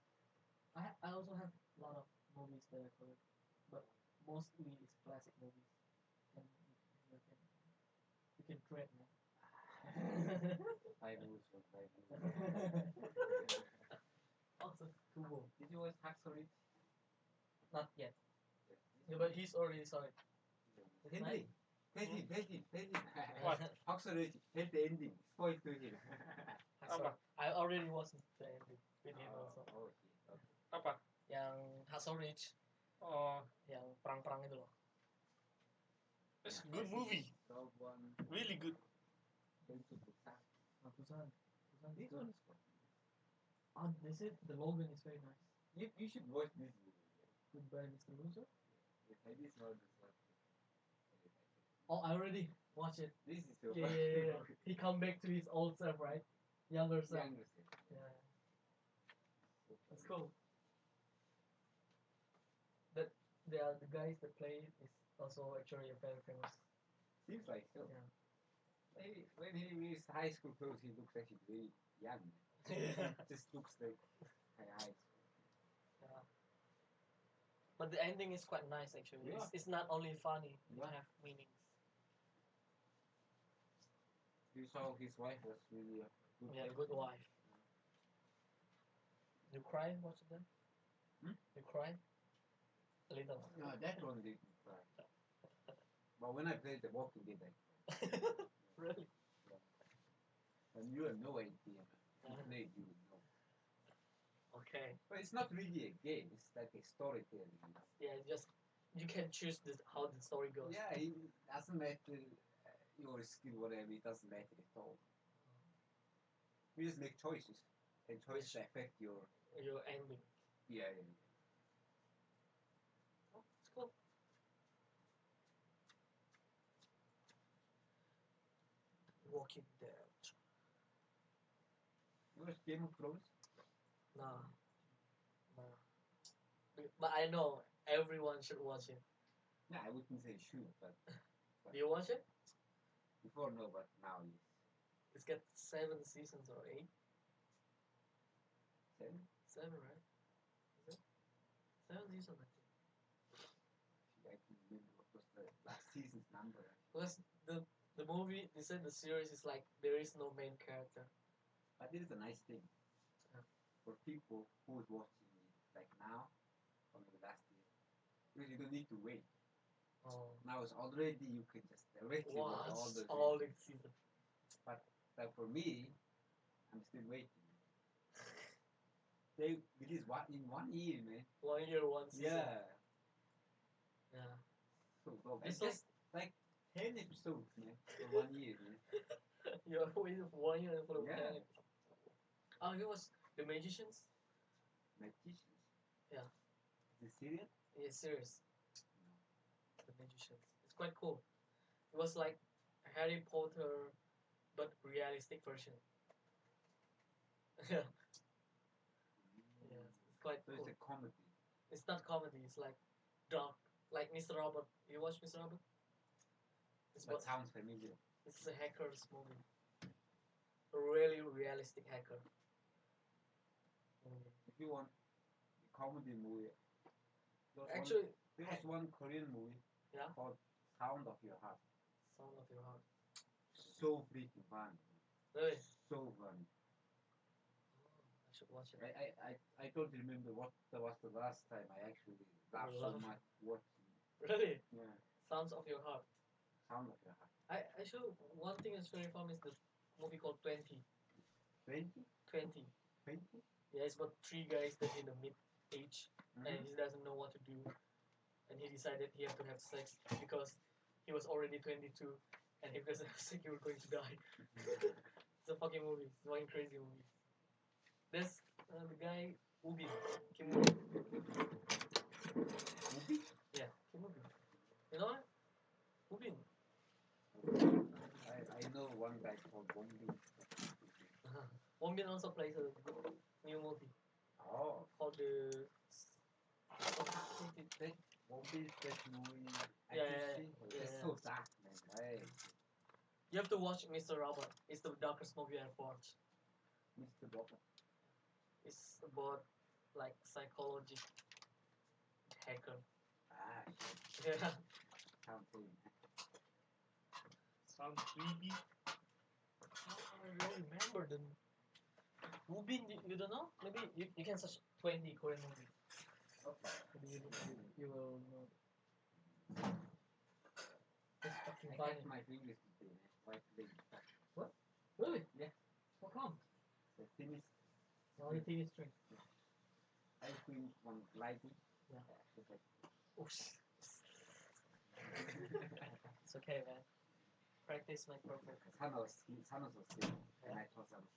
I also have a lot of movies that I collect, but mostly it's classic movies. And you can trade, man. 5 movies for 5 movies. Also, Kubo. Did you watch Hacksaw Ridge? Not yet. Yes. Yeah, but he's already saw it. It's Henry, tell him. What? Hacksaw Ridge, tell the ending. Spoil to him. Apa? I already watched the ending with him also. Oh, okay. Apa? Yang Hacksaw Ridge, Oh, yang perang-perang itu loh. it's a good movie. Rogue One. Really good. Train to Busan. Bagusan. This one is good. Oh, this is the Logan is very nice. You should watch this movie. Goodbye, Mr. Loser. This one is not. Oh, I already watched it. This is so Yeah. He come back to his old self, right? Younger self. Younger self. Yeah, that's cool. That the guys that play it is also actually very famous. Seems like so. Yeah. Maybe when he wears high school clothes, he looks actually very young. Yeah. Just looks like high school. But the ending is quite nice actually. Yeah. It's not only funny, it Yeah. have meanings. You saw his wife was really a good Yeah, person. good wife. You cry watching them? Hmm? You cry? A little. No, that one didn't cry. But when I played The Walking Dead, I cried. Really? And you have no idea, man. You Uh-huh. played, you would know. Okay. But it's not really a game. It's like a storytelling. Yeah, just you can choose how the story goes. Yeah, it doesn't matter your skill, whatever. It doesn't matter at all. You just make choices, and choices affect your Your ending. yeah. Oh, it's cool. Walking Dead. You watch Game of Thrones? Nah. But I know everyone should watch it. Yeah, I wouldn't say should, but Do you watch it? before no, but now yes. It's got 7 seasons or 8. 7? 7, right? Is it? 7 seasons, I think. I can remember what was the last season's number. Because the movie, they said the series is like there is no main character. But it is a nice thing Yeah. for people who is watching it like now or maybe last year. Because you don't need to wait. Oh. Now it's already you can just directly watch Watch all all the the seasons. Like for me, I'm still waiting. They release in 1 year, man. 1 year, 1 season. Yeah. Yeah. So long. It's It's just like 10 episodes, man, for 1 year, man. You're waiting for 1 year for the Yeah. planet. Oh, it was The Magicians? Magicians. Yeah. The serial? Yeah, serious. The Magicians. It's quite cool. It was like Harry Potter, but realistic version. Yeah. Yeah, it's quite So cool. it's a comedy. It's not comedy. It's like dark, like Mr. Robot. You watch Mr. Robot? It's That about, sounds familiar. it's a hacker's movie. A really realistic hacker. If you want a comedy movie, Actually, there was one Korean movie Yeah? called Sound of Your Heart. Sound of Your Heart. So freaking fun. Really? So fun. I should watch it. I don't remember what was the last time I actually laughed so Laugh. much watching. Really? Yeah. Sounds of Your Heart. Sound of Your Heart. Actually, one thing that's very fun is the movie called 20. 20? 20. 20? Yeah, it's about 3 guys that in the mid age and Mhm. he doesn't know what to do. And he decided he had to have sex because he was already 22 and if he doesn't have sex, he was going to die. It's a fucking movie. It's a fucking crazy movie. There's the guy, Ubin. Kim Ubin. Movie? Yeah, Kim Ubin. You know what? Ubin. I know one guy called Wongbin. Won Bin also plays a good new movie Oh. called the. That Wongbin, that movie. I Yeah, can yeah, see. yeah, It's yeah. so dark, man. Hey, You have to watch Mr. Robot. It's the darkest movie I've watched. Mr. Robot. It's about like psychology hacker. Ah, shit. Yeah. Can't say, man. Sounds creepy. I don't remember the. Ubin, you don't know? Maybe you can search 20 Korean movie. Okay. Maybe you will know. It's fucking I funny. had my fingers today, man. Why today? Really? Yeah. How come? The finish. No, the TV string. I was doing one lighting. Yeah. It's like, Oops. It's okay, man. Practice make perfect. Sanos was sick. And I told Sanos,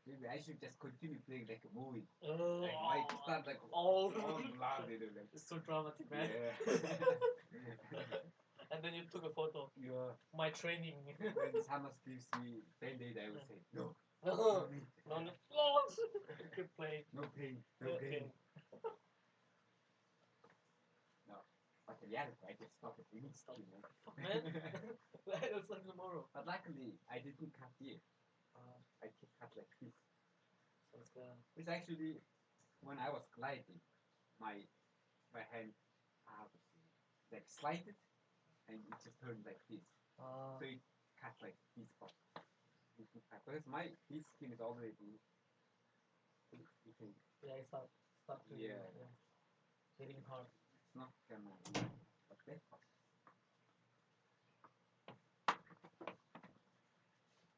Maybe I should just continue playing like a movie. Oh, Like, I start like oh. all loud, like. It's so dramatic, man. Yeah. And then you took a photo. Yeah. My training. When someone gives me Band-Aid, I will say, no, No, no need, no, no, close. Good play. no pain, no Okay. pain. No, but the reality, I just stop it immediately. Fuck, man. That's like tomorrow. But luckily, I didn't cut here. I keep cut like this. So it's gonna. It's actually, when I was gliding, my hand, how to say, like slided, and it just turned like this. So it cut like this part. Because this skin is already, you can, Yeah, it's start to Yeah. hitting hard. it's not gonna, but that part.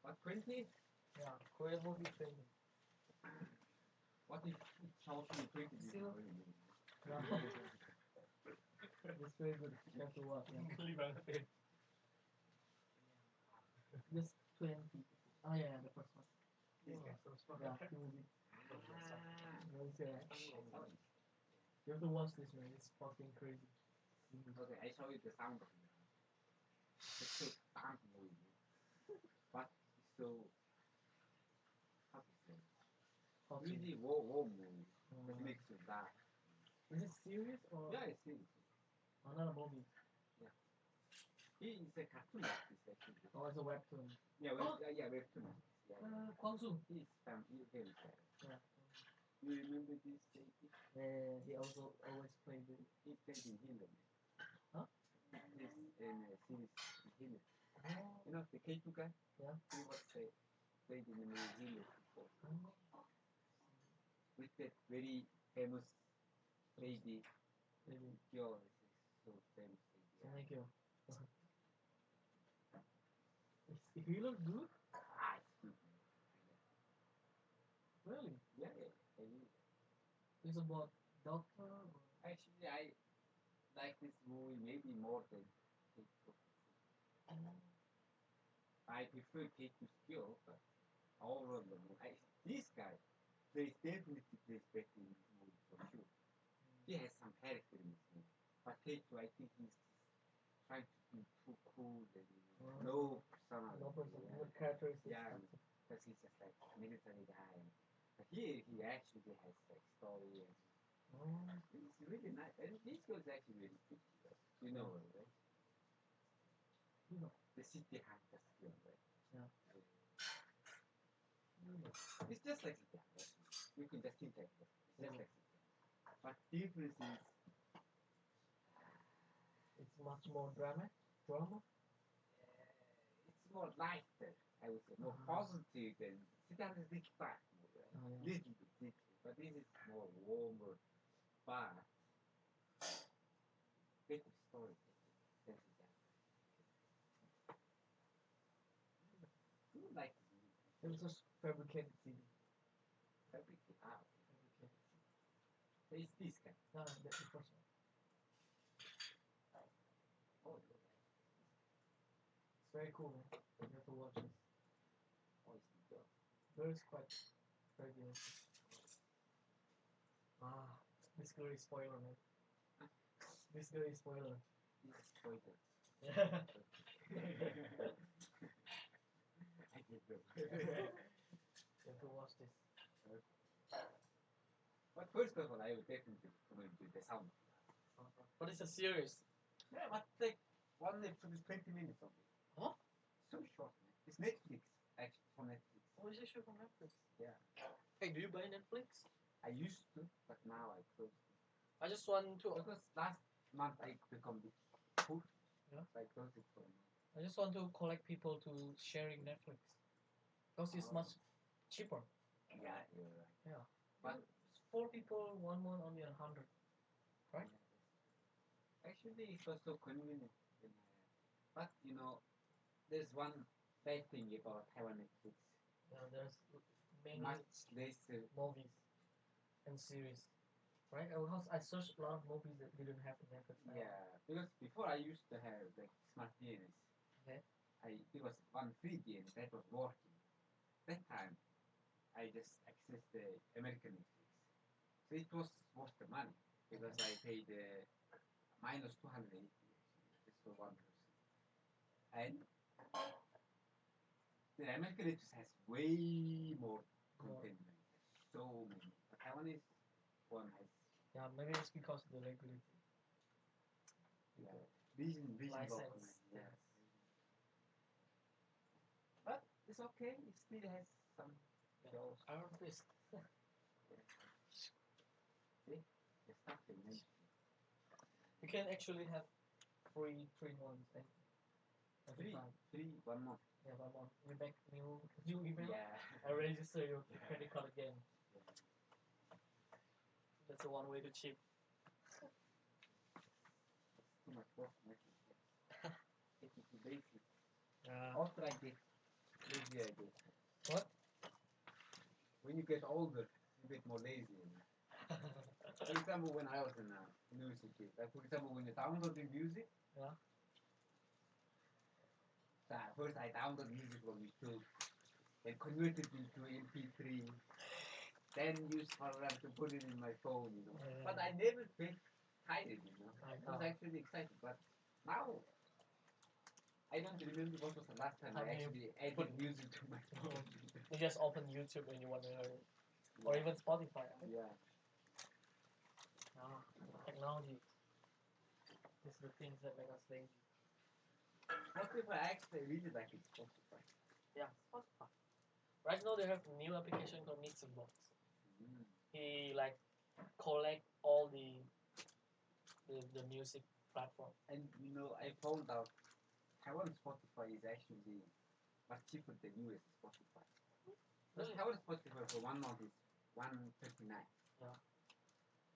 But 20, Yeah, Korean movie training. what if it shows you 20 Still- different Yeah. It's very good. You have to watch. Yeah. Geli banget ya. Just 20. Oh yeah, the first one. This guy. Yeah, the movie. Ah. You see that? You have to watch this, man. It's fucking crazy. Okay, I show you the sound of it. It's so dark movie. But it's so, how to say, Hot really warm movie. It movie. makes you dark. Is it serious or Yeah, it's serious. another movie? He is a cartoon artist actually. Or it's a webtoon? Yeah, webtoon artist. Yeah. Kwang Soo. He's very famous. Yeah. You remember this JP? He also always played the. He played in Hillary. Huh? He's in a series in Hillary. Oh. You know, the K2 guy? Yeah. He was played in the movie Hillary before. With that very famous lady. Maybe. Yo, this is so famous lady. Thank you. If you look good, Ah, it's good. really, Yeah, I mean, it's about doctor. Or... actually, I like this movie maybe more than K2. I prefer K2 skill, but overall the movie. This guy, there is definitely plays better in this movie for sure. He has some character in this movie. But K2, I think he's trying to be too cool and no personality. No person, Yeah. no characteristics. Yeah, because he's just like a military guy. But here he actually has like story and it's really nice. And this was actually really good. You know, right? You know. The city hunter skill, right? Yeah. It's just like City Hunter. You can just think like that. It's just like City Hunter. But difference is It's much more drama. it's more lighter, I would say, more positive than City Hunter is little dark, right? Oh, yeah. Little bit, but this is more warmer, but better story than City Hunter. You would like this movie? It was just fabricated CD. Fabricated out. Fabricated CD. It's this guy. No, that's the first one. Oh, you're right. It's very cool, man. You have to watch this. Oh, it's the girl. There's quite very good. This girl is spoiler, man. This girl is spoiler. This is spoiler. Yeah. I did know. You have to watch this. But first of all, I would definitely recommend you the sound. But it's a series. Yeah, but like one episode is 20 minutes only. Huh? So short, man. It's Netflix, actually, from Netflix. Oh, it's actually from Netflix. Yeah. Hey, do you buy Netflix? I used to, but now I closed it. I just want to. Because last month I become the food. Yeah. So I closed it for a month. I just want to collect people to sharing Netflix. Because it's much cheaper. Yeah, you're right. Yeah. But 4 people, 1 month only 100. Right? Actually, it was so convenient. But you know, there's one bad thing about Taiwan Netflix. There's many Much less. movies and series. Right? Because I searched a lot of movies that didn't have Netflix. Yeah, because before I used to have like smart TVs. Okay. It was one free game that was working. That time, I just access the American Netflix. So it was worth the money because I paid minus 280 just for one person. And the American Netflix has way more content. So many. The Taiwanese one has maybe it's because of the regulatory. vision License. document. Yeah. But it's okay. It still has some shows. Iron Fist. See? It's nothing. You can actually have free 3 months every Three, time. 1 month. Yeah, 1 month. You make new email. Yeah. I register your credit card again. That's the one way to cheap. Too much work to make it. It's too lazy. Yeah. After I get lazy, I get. What? When you get older, you get more lazy. For example, when I was in university, like for example, when you download the music, Yeah. so first I download music from YouTube, then convert it into MP3, then use program to put it in my phone, you know. Yeah. But I never felt tired, you know. I I was know. actually excited, but now I don't remember what was the last time I actually added music to my phone. You just open YouTube and you want to hear it. Or even Spotify. Right? Yeah. Technology is the things that make us lazy. Spotify, I actually really like it. Spotify. Yeah, Spotify. Right now they have a new application called Mixing Box. He like collect all the music platform. And you know, I found out Taiwan Spotify is actually much cheaper than US Spotify. Because Really? Taiwan Spotify for 1 month is $139.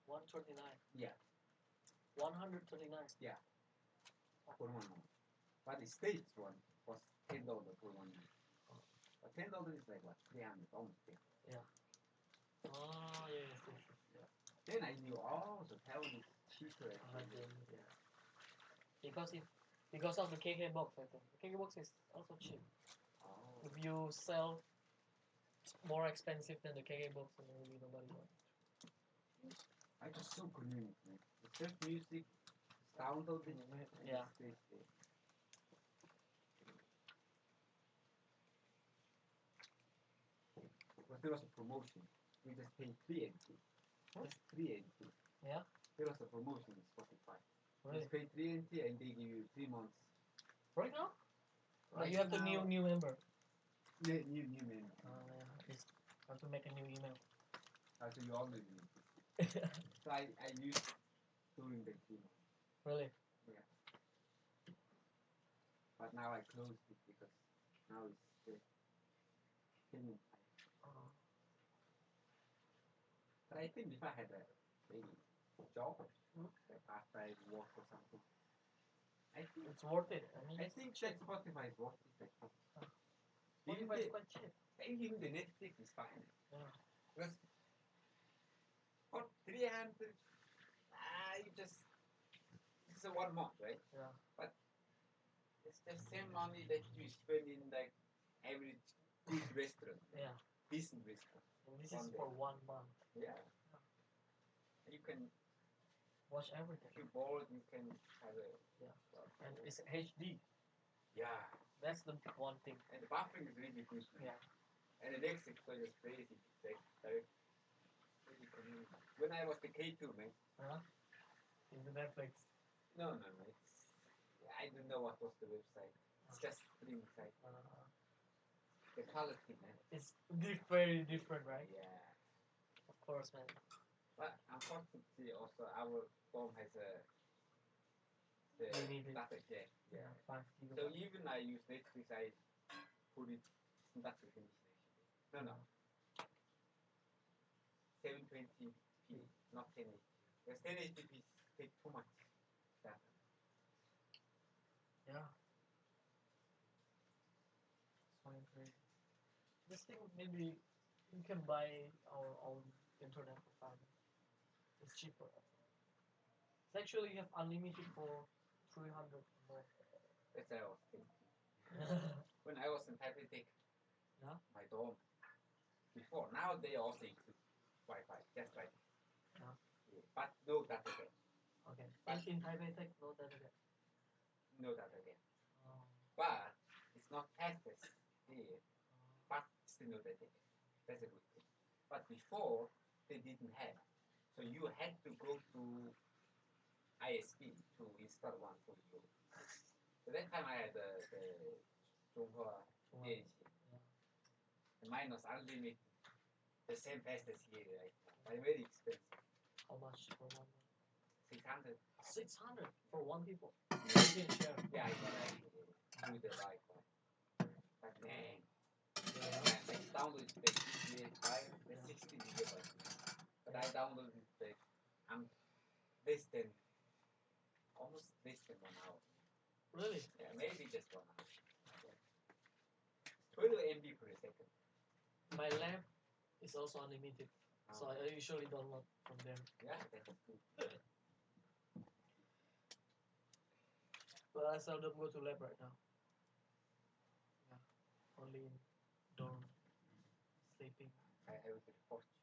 139. Yeah. 139. Yeah. For 1 month. But the States one was $10 for 1 month. But $10 is like what? 300 almost $10. Yeah. Oh yes. Then I knew, so Taiwan is cheaper actually. Yeah. Because of the KK box, I think. The KK box is also cheap. Oh. If you sell more expensive than the KK box, then maybe nobody wants. I just so convenient, man. The search music, download it, and Yeah. it stays there. But there was a promotion. We just paid 3 NT. Just 3 NT. Yeah. There was a promotion in Spotify. Really? Just pay 3 NT and they give you 3 months. Right now? Right you have now, the new member. New member. You have to make a new email. So you always use it. So I used during the 3 months. Really? Yeah. But now I closed it because now it's the payment time. But I think if I had a job, like part-time work or something, I think It's worth it. I think that Spotify is worth it. Spotify is quite cheap. Even the Netflix is fine. Yeah. Because for 300, it's a 1 month, right? Yeah. But it's the same money that you spend in like every good restaurant. Yeah. Decent restaurant. And this is for 1 month. Yeah. You can watch everything. If you're bored, you can have a and it's HD. Yeah. That's the one thing. And the buffering is really good. Yeah. And the next exploit is crazy. Like really convenient. When I was the K2, man. In the Netflix. No. I don't know what was the website. It's just streaming site. The quality, man. It's very different, right? Yeah. Of course, man. But unfortunately, also our phone has the data jack. Yeah. 5 GB. So even I use Netflix, I put it in that definition actually. No. 720p, not 1080. Because 1080p take too much data. Yeah. This thing, maybe we can buy our own internet for fun. It's cheaper. It's actually you have unlimited for 300 more. That's what I was thinking. When I was in Taipei, my dorm, before. Now they also include Wi-Fi, just like Yeah. but no data there. Okay. But- In Taipei Tech, no data there. No data there. Oh. But it's not fastest here. But still no data there. That's a good thing. But before they didn't have. So you had to go to ISP to install one for you. So that time I had the Zhonghua DNC. Yeah. And mine was unlimited. The same fast as here right now. But very expensive. How much for one? 600. 600 for one people. Yeah, You can share. I do the Wi-Fi. But man, Yeah. I downloaded the GTA 5, the 60 gigabytes. But I downloaded I'm less than, almost less than 1 hour. Really? Yeah, maybe just 1 hour. 12 MB per second. My lab is also unlimited, so I usually download from them. Yeah, that's good. But I seldom go to lab right now. Yeah, only in dorm, sleeping. I will report you.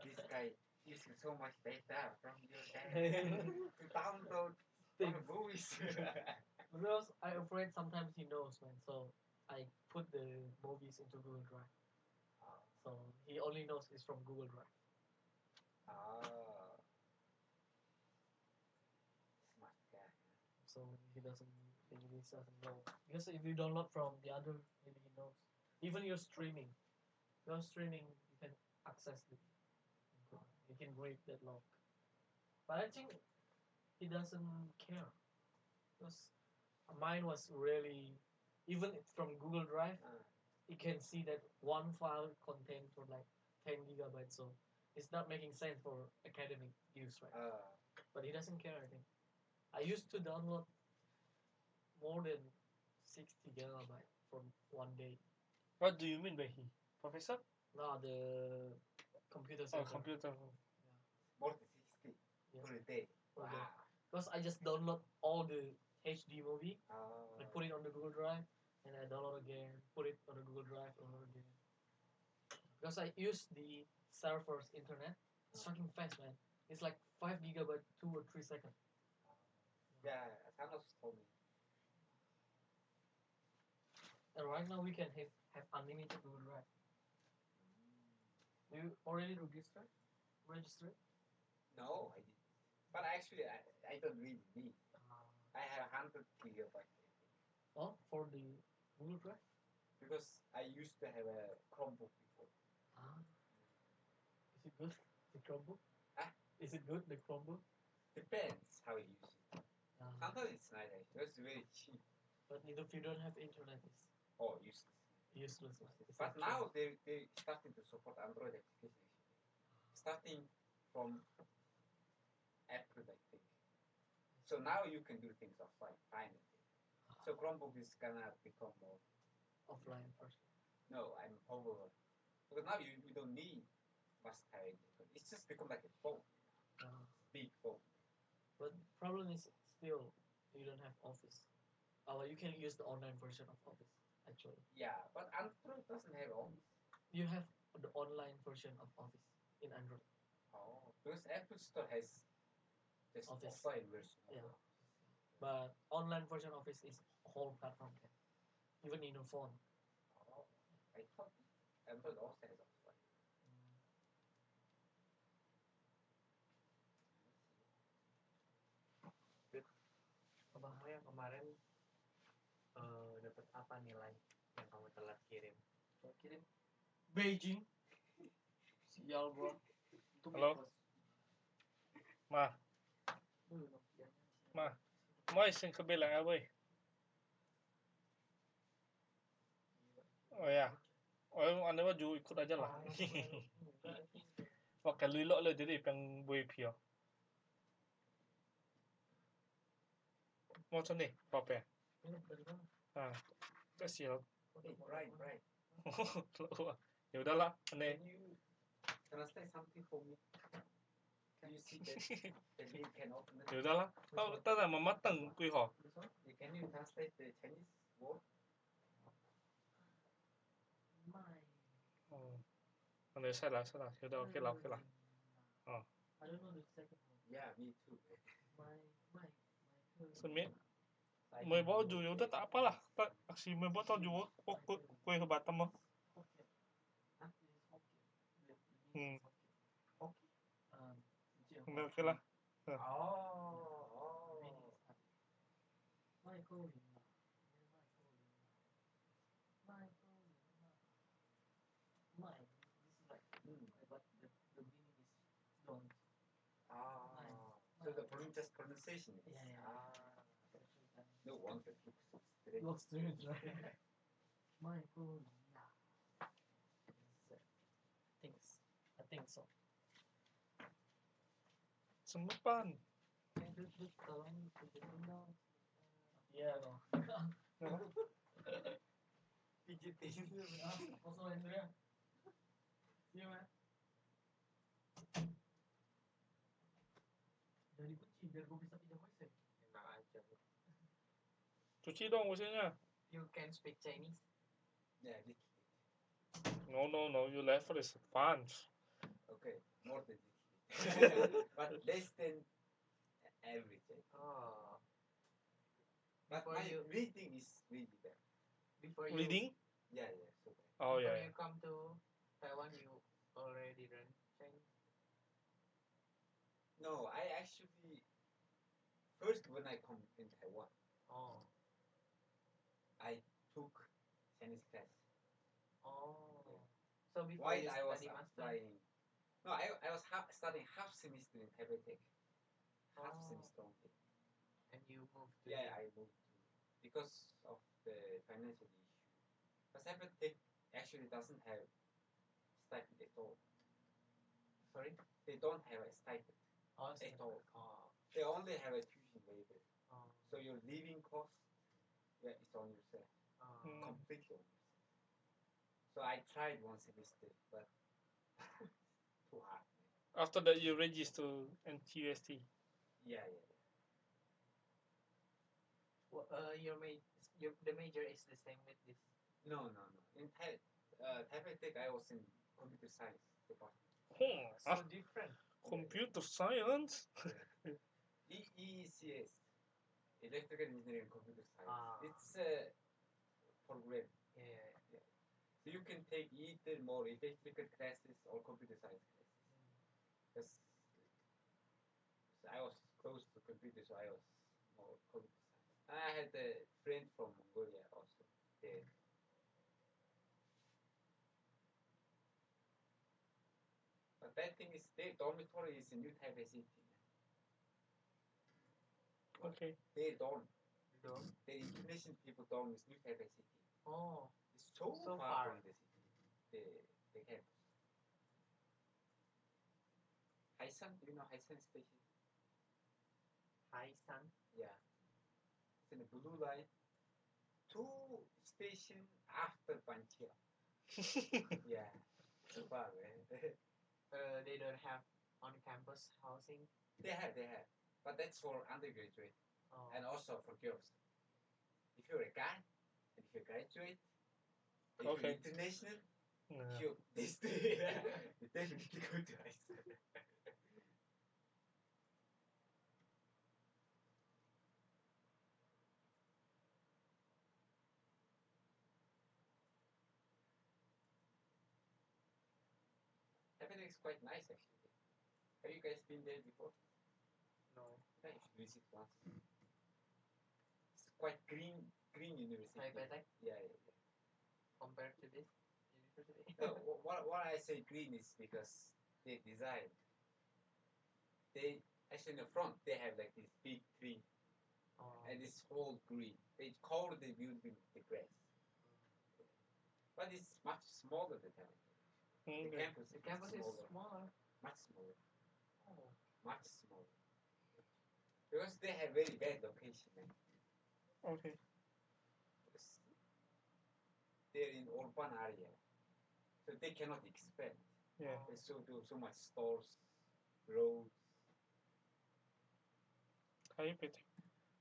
This guy using so much data from your dad to download Things. movies. Because I'm afraid sometimes he knows, man. So I put the movies into Google Drive. So he only knows it's from Google Drive. Smart guy. So he doesn't know. Because if you download from the other, maybe he knows. Even you're streaming, you can access it. You can break that lock. But I think he doesn't care. Because mine was really, even from Google Drive, you can see that one file contains for like 10 gigabytes. So it's not making sense for academic use, right? But he doesn't care, I think. I used to download more than 60 gigabytes from one day. What do you mean by he? Professor? No, the computer Oh, center. computer. More than 60 Yeah. per day. Per Wow. day. Because I just download all the HD movie, I put it on the Google Drive, and I download again, put it on the Google Drive, download again. Because I use the server's internet, it's fucking fast, man. It's like 5 gigabyte 2 or 3 seconds. Yeah, Thanos told me. And right now we can have unlimited Google Drive. You already registered? No, I didn't. But actually, I don't really need. I have 100 gigabytes. Oh, for the Google Drive? Because I used to have a Chromebook before. Is it good, the Chromebook? Huh? Is it good, the Chromebook? Depends how you use it. Sometimes it's nice actually. It's very cheap. But if you don't have internet, it's Useless. useless. But now they starting to support Android application actually. Starting from April, I think. So now you can do things offline finally. So Chromebook is gonna become more offline first. No, I'm over. Because now you don't need much carrying. It's just become like a phone. Big phone. But problem is still you don't have Office. You can use the online version of Office actually. Yeah, but Android doesn't have Office. You have the online version of Office in Android. Oh, because Apple Store has just Office. offline version. Yeah. But online version of Office is whole platform, even in your phone. Oh, I thought Android also has offline. Yang kemarin dapat apa nilai yang kamu telat kirim? Kirim Beijing. Sial bro. Halo. Mai sing kebela away. Oh ya. Oh, anda maju ikut aja lah. Pakai lilok lah jadi peng boy pio. Mau nih, apa ya? Siap. Right. Ya udahlah, aneh. Can you translate something for me? Can you see that the link can open it? Ya udahlah. Oh, tadi mematang kui ho. Can you translate the Chinese word? Udah salah. Yaudah oke lah. Oh. I don't know the second one. Yeah, me too. My Semi, may bawa jo, yaudah tak apalah. Tak, si may bawa tau jo, kue hebatan mo. Hokkien. Hah? This is Hokkien. The meaning Hmm. is Hokkien. Oke. Udah oke lah. Oh. Meaning is happy. My calling now. My calling now. My. This is like, but the meaning is don't. So the pronunciation is. Yeah. No wonder it looks so strange. Looks strange, right? My calling now. I think so. Semepan. Duduk tolong pijitin dong. Iya dong. Pijitin. Kosong itu ya. Iya mas. Jadi kunci biar gue bisa pinjam WC. Enak aja. Cuci dong WC-nya. You can speak Chinese. Yeah, little. No, your level is advanced. Okay, more than little. But less than everything. Oh. But Before my you- reading is really bad. Before you Reading? Yeah, so bad. Oh before yeah. you come to Taiwan, you already learn Chinese. No, I actually first when I come in Taiwan, Oh. I took Chinese class. Oh. Yeah. So before While you I was study master. applying, no, I was studying half semester in Taipei Tech. Half Oh. semester only. And you moved to Yeah, I moved to because of the financial issue. Because Taipei Tech actually doesn't have stipend at all. Sorry? They don't have a stipend Oh, at all. Oh. They only have a tuition waiver. Oh. So your living cost, yeah, it's on yourself. Oh. Completely on yourself. So I tried one semester, but too hard. After that you register NTUST. Yeah. Well, the major is the same with this. No. In Taipei Tech, I was in computer science department. So different. Computer science? EECS, Electrical Engineering and Computer Science. Ah. It's a program. Yeah. So you can take either more electrical classes or computer science classes. Because I was close to computer, so I was more computer science. I had a friend from Mongolia also there. But that thing is, their dormitory is in New Taipei City. Okay. Their dorm, Dorm. the Indonesian people dorm is New Taipei City. Oh. It's so So far far. from the city, the campus. Haisan, do you know Haisan station? Haisan. Yeah. It's in the blue line. 2 station after Panchia. Yeah. So far, man. They don't have on-campus housing. They have. But that's for undergraduate Oh. and also for girls. If you're a guy, and if you graduate, if Okay. you're international, Nah. you definitely go to high school. Everything is quite nice actually. Have you guys been there before? No. Yeah, you should visit once. It's quite green university. Taipei Tech Yeah. compared to this university. No, what I say green is because they design. They actually in the front they have like this big tree Oh. and it's all green. They cover the building with the grass. But it's much smaller than that. The Okay. campus The campus is smaller. smaller. Much smaller. Oh. Much smaller. Because they have very bad location. Man. Okay. Because they're in urban area. So they cannot expand. Yeah. There's so much stores, roads. Taipei.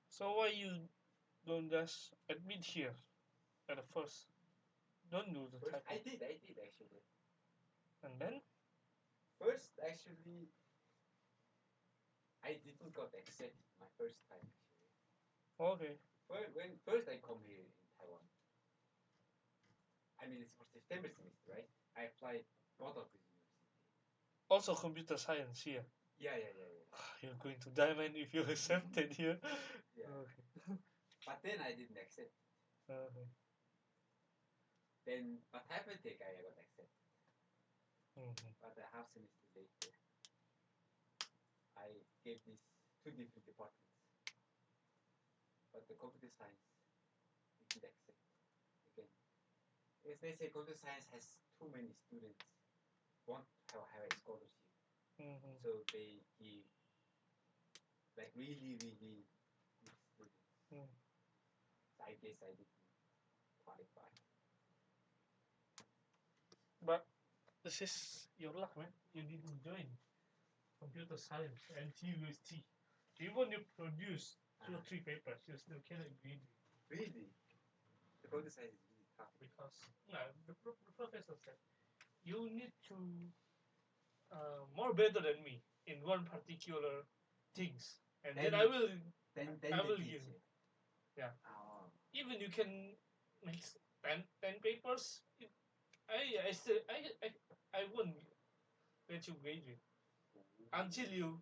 So why you don't just admit here at the first? Don't do the First, I Taipei. did actually. And then? First, actually, I didn't got accepted my first time, actually. Okay. When first I come here in Taiwan, I mean, it's for September semester, right? I applied both of the university. Also computer science here. Yeah. You're going to die, man, if you're accepted here. Yeah. Okay. But then I didn't accept. Okay. Then, but Hypertech I got accepted. Mhm. But a half semester later, I gave these two different departments. But the computer science didn't accept again. Because they say computer science has too many students want to have a scholarship. Mhm. So they give like really good students. Mm. So I guess I didn't qualify. But this is your luck, man. You didn't join computer science and TUST. Even you produce 2 or 3 papers, you still cannot grade Really? The computer science is really tough. because the professor said you need to more better than me in one particular things, and then I will Then I they will teach give. you. Yeah. Oh. Even you can make 10 papers. I still I won't let you graduate until you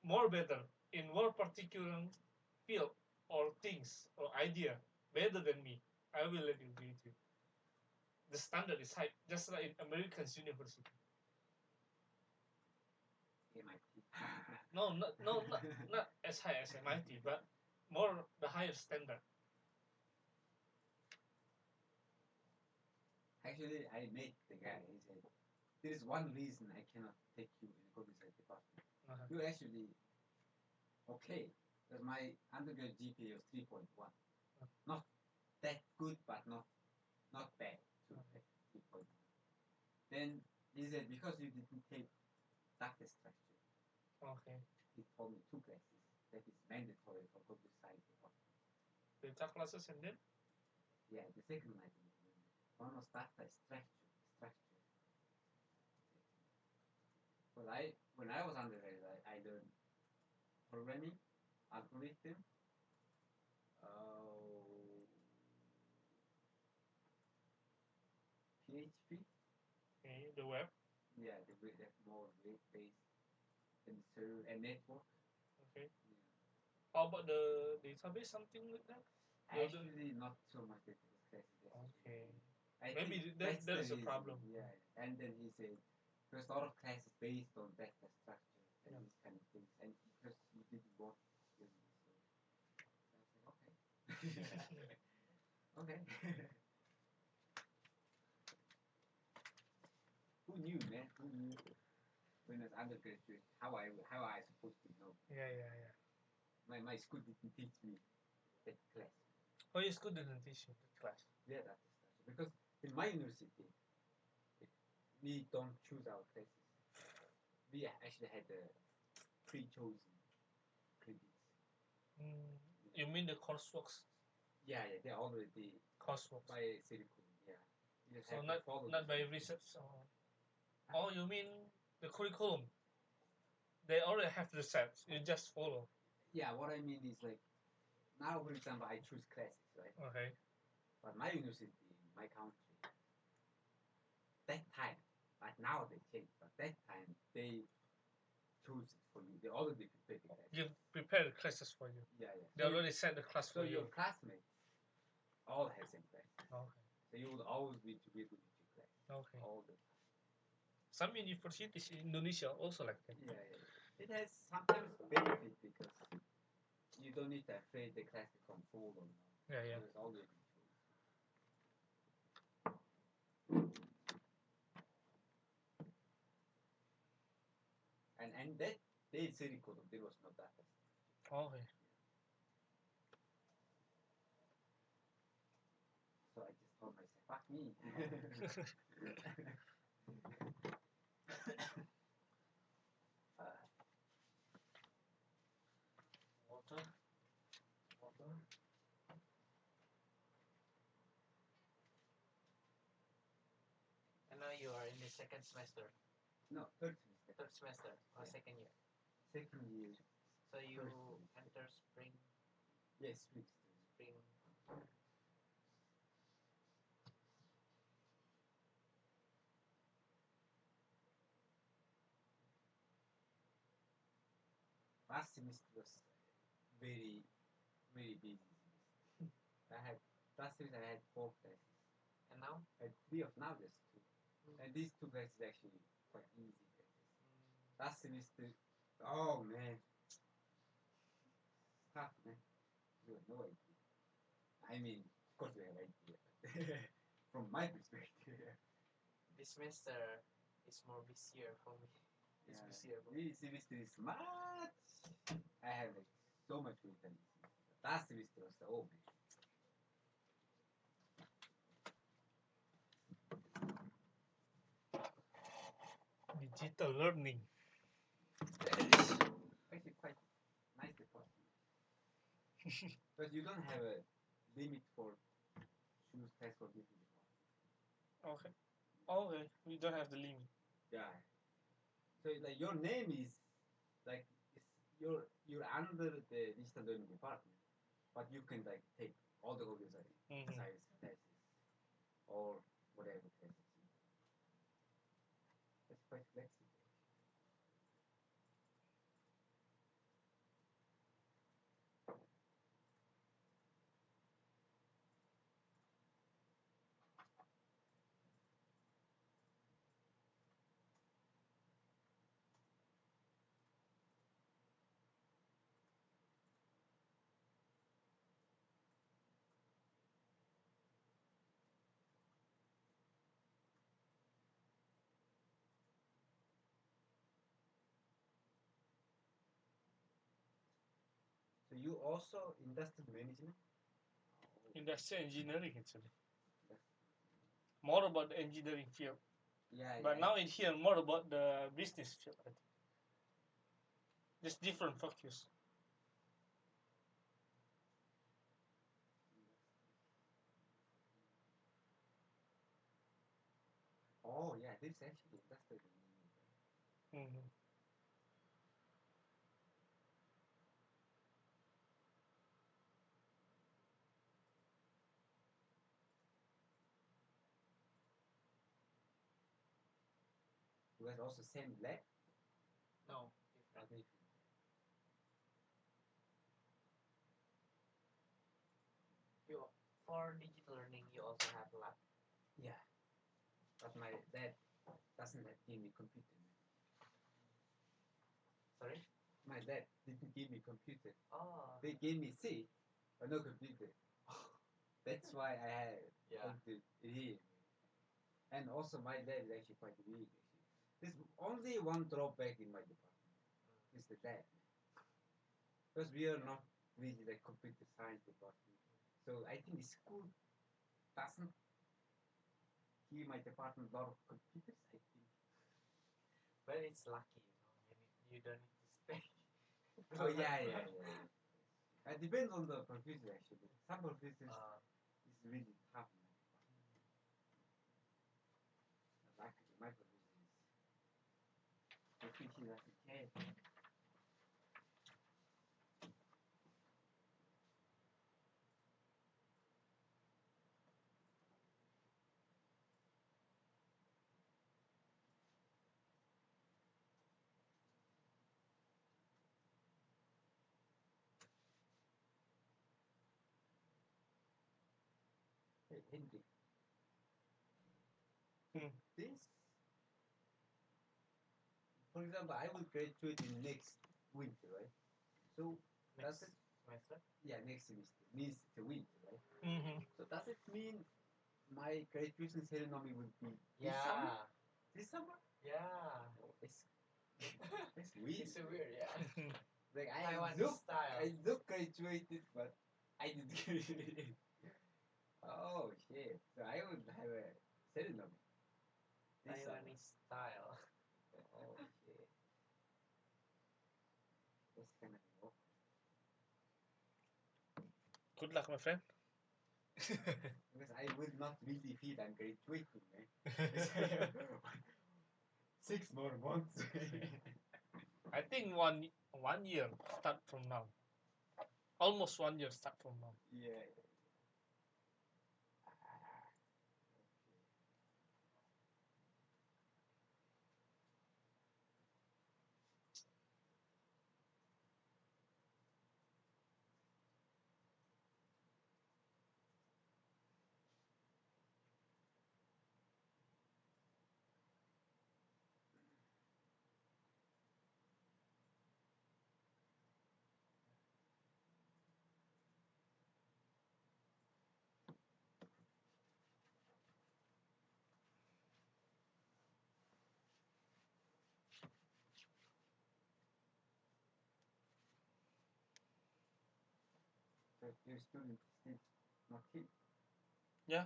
more better in one particular field or things or idea better than me. I will let you graduate. The standard is high, just like in American university. MIT. No, not as high as MIT, but more the higher standard. Actually, I met the guy. He said, "There is one reason I cannot take you in the computer science department. Uh-huh. You're actually okay, because my undergrad GPA was 3.1. Not that good, but not bad. Too bad. 3.1. Then he said, because you didn't take data structure, Okay. he told me 2 classes that is mandatory for computer science department. Data classes and then Yeah, the second one I didn't remember. One was data structure. But when I was undergrad, I learned programming, algorithm, PHP. okay, the web. Yeah, that's more web-based and server and network. Okay. Yeah. How about the database? Something like that. Actually, not so much database classes. Okay. I Maybe think that the is a reason. problem. Yeah, and then he said there's a lot of classes based on data structure and these kind of things, and because you didn't work with me, so I was like, okay, okay. Who knew, man? Who knew when I was undergraduate how I supposed to know? Yeah. My school didn't teach me that class. Oh, your school didn't teach you the class. Yeah, data structure. Because in my university, we don't choose our classes. We actually had a pre-chosen credits. You mean the courseworks? Yeah, they're already Courseworks. by curriculum. Yeah. You just So have to follow not by the research. Oh, you mean the curriculum? They already have research. You just follow. Yeah, what I mean is like now, for example, I choose classes, right? Okay. But my university, my country, that time, like now they changed, but that time they choose it for you. They already prepared the classes. You prepare the classes for you. Yeah. They already set the class So for your you. classmates all have same class. Okay. So you would always be together with your class. Okay. All the time. Some universities in Indonesia also like that. Yeah. It has sometimes benefit because you don't need to afraid the class become full or not. Yeah. There's always a choice. And that they curriculum there was no data. Okay. So I just told myself, fuck me. Water. And now you are in the second semester, No, third semester. third semester, or Yeah. second year. Second year. So you First enter spring, Yes, spring. spring. Last semester was very, very busy semester. Last semester I had 4 classes. And now? I had 3 of now, just 2. Mm. And these 2 classes actually quite easy classes. Mm. Last semester, oh man, tough man. You have no idea. I mean, of course you have idea, but from my perspective, This semester is more busier for me. It's yeah, busier. Bro. this semester is much. I have like so much free time this semester. Last semester was the oh man. Digital learning. Actually quite nice department. But you don't have a limit for choose class for different departments. Okay. Okay. We don't have the limit. Yeah. So like your name is like you're under the digital learning department, but you can like take all the courses like Mhm. science classes or whatever classes. That's quite flexible. So you also industrial management? Industrial engineering actually. More about the engineering field. Yeah, But yeah. now in here more about the business field. I think. Just different focus. Oh yeah, this actually industrial engineering. Mhm. You guys also same lab? No, Or different. different? You for digital learning, you also have lab. Yeah. But my dad doesn't give me computer. Sorry. My dad didn't give me computer. Oh. They gave me C, but no computer. That's why I had Yeah. come to here. And also my dad is actually quite weak. Actually. There's only one drawback in my department. It's the dad. Because we are not really the computer science department. So I think the school doesn't give my department a lot of computers, I think. But it's lucky, you don't need to spend. Oh yeah. It depends on the computer actually. Some computers is really tough. Luckily, my computer is efficient as it can. Hey, Henry. This, for example, I will graduate in next winter, right? So Next does it? semester. Yeah, next semester means the winter, right? Mhm. So does it mean my graduation ceremony will be this Yeah. summer? This summer? Yeah. Oh, it's weird. It's so weird, yeah. Like Taiwanese style. I look graduated, but I didn't graduate. Oh shit! So I would have a ceremony. This summer. Taiwanese style. Oh shit! That's kind of awkward. Good luck, my friend. Because I will not really feel I'm graduating, man. 6 more months. I think one year start from now. Almost 1 year start from now. Yeah. So your student still not here. Yeah,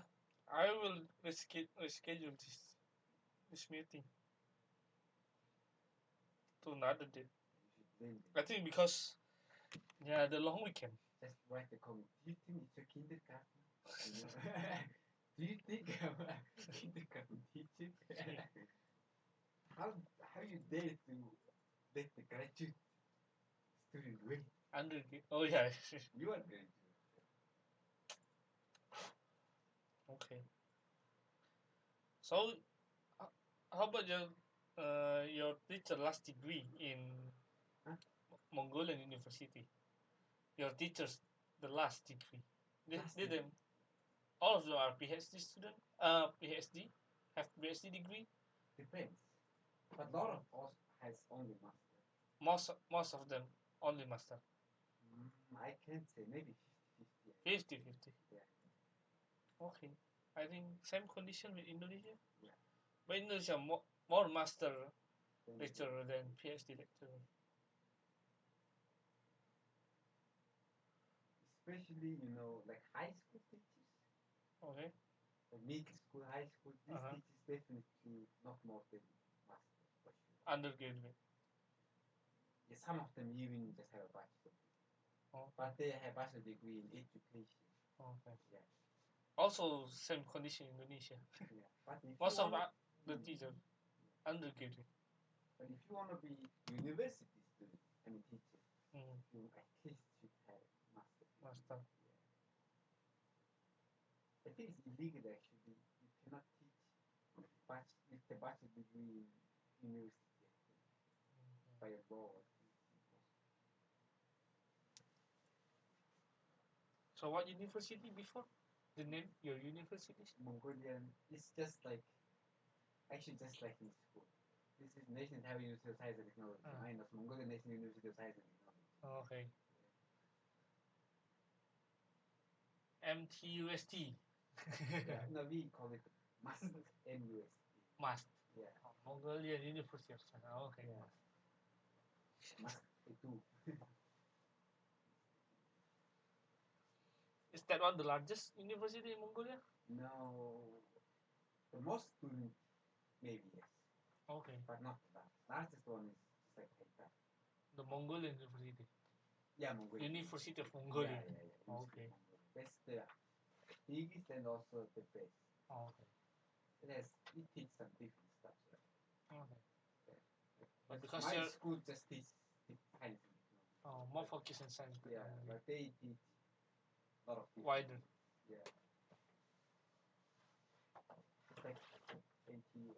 I will reschedule this meeting to another date. You should blame them. I think because the long weekend. Just write the comment. Do you think it's a kindergarten? You know? Do you think I'm a kindergarten teacher? how you dare to let the graduate student wait? Oh yeah. You are going to. Okay. So, how about your teacher last degree in Huh? Mongolian University? Your teachers, the last degree. Last Did degree. them? All of them are PhD student. PhD, have PhD degree. Depends. But a lot of us has only master. Most of them only master. I can't say. Maybe 50-50. 50-50. Yeah. Okay. I think same condition with Indonesia. Yeah. But Indonesia more master Then lecturer than PhD lecturer. especially, like high school teachers, Okay. like middle school, high school, these Uh-huh. teachers definitely not more than master for sure. Undergraduate. Yeah, some of them even just have a bachelor, Oh, but they have bachelor degree in education. okay. Yeah. Also same condition in Indonesia. Yeah. But if Most you of wanna, the teachers undergraduate. but if you wanna be university student, teacher, Mm, you at least should have master. master. Yeah. I think it's illegal actually. You cannot teach with the bachelor degree in university. I think. By a law. I think it's impossible. So what university before? The name your university? Mongolian. It's just like actually just like in school. This is National Taiwan University of Science and Technology. Ah. Mine was Mongolian National University of Science and Technology. Okay. MTUST. Yeah, no, we call it MUST. MUST. Must. Yeah. Mongolian University of Science. Okay. Yeah. MUST itu. Is that one the largest university in Mongolia? No, the most student maybe yes, Okay. but not the largest. Largest one is just like Haita. The Mongolian University. Yeah, Mongolia. University of Mongolia. Yeah. University of Okay. Mongolia. That's the biggest and also the best. Okay. It teaches some different stuff. Right? Okay. But because my you're- school just teaches science and technology. More focus on science. Yeah, but they teach a lot of different Wider. things. Yeah. It's like NTU.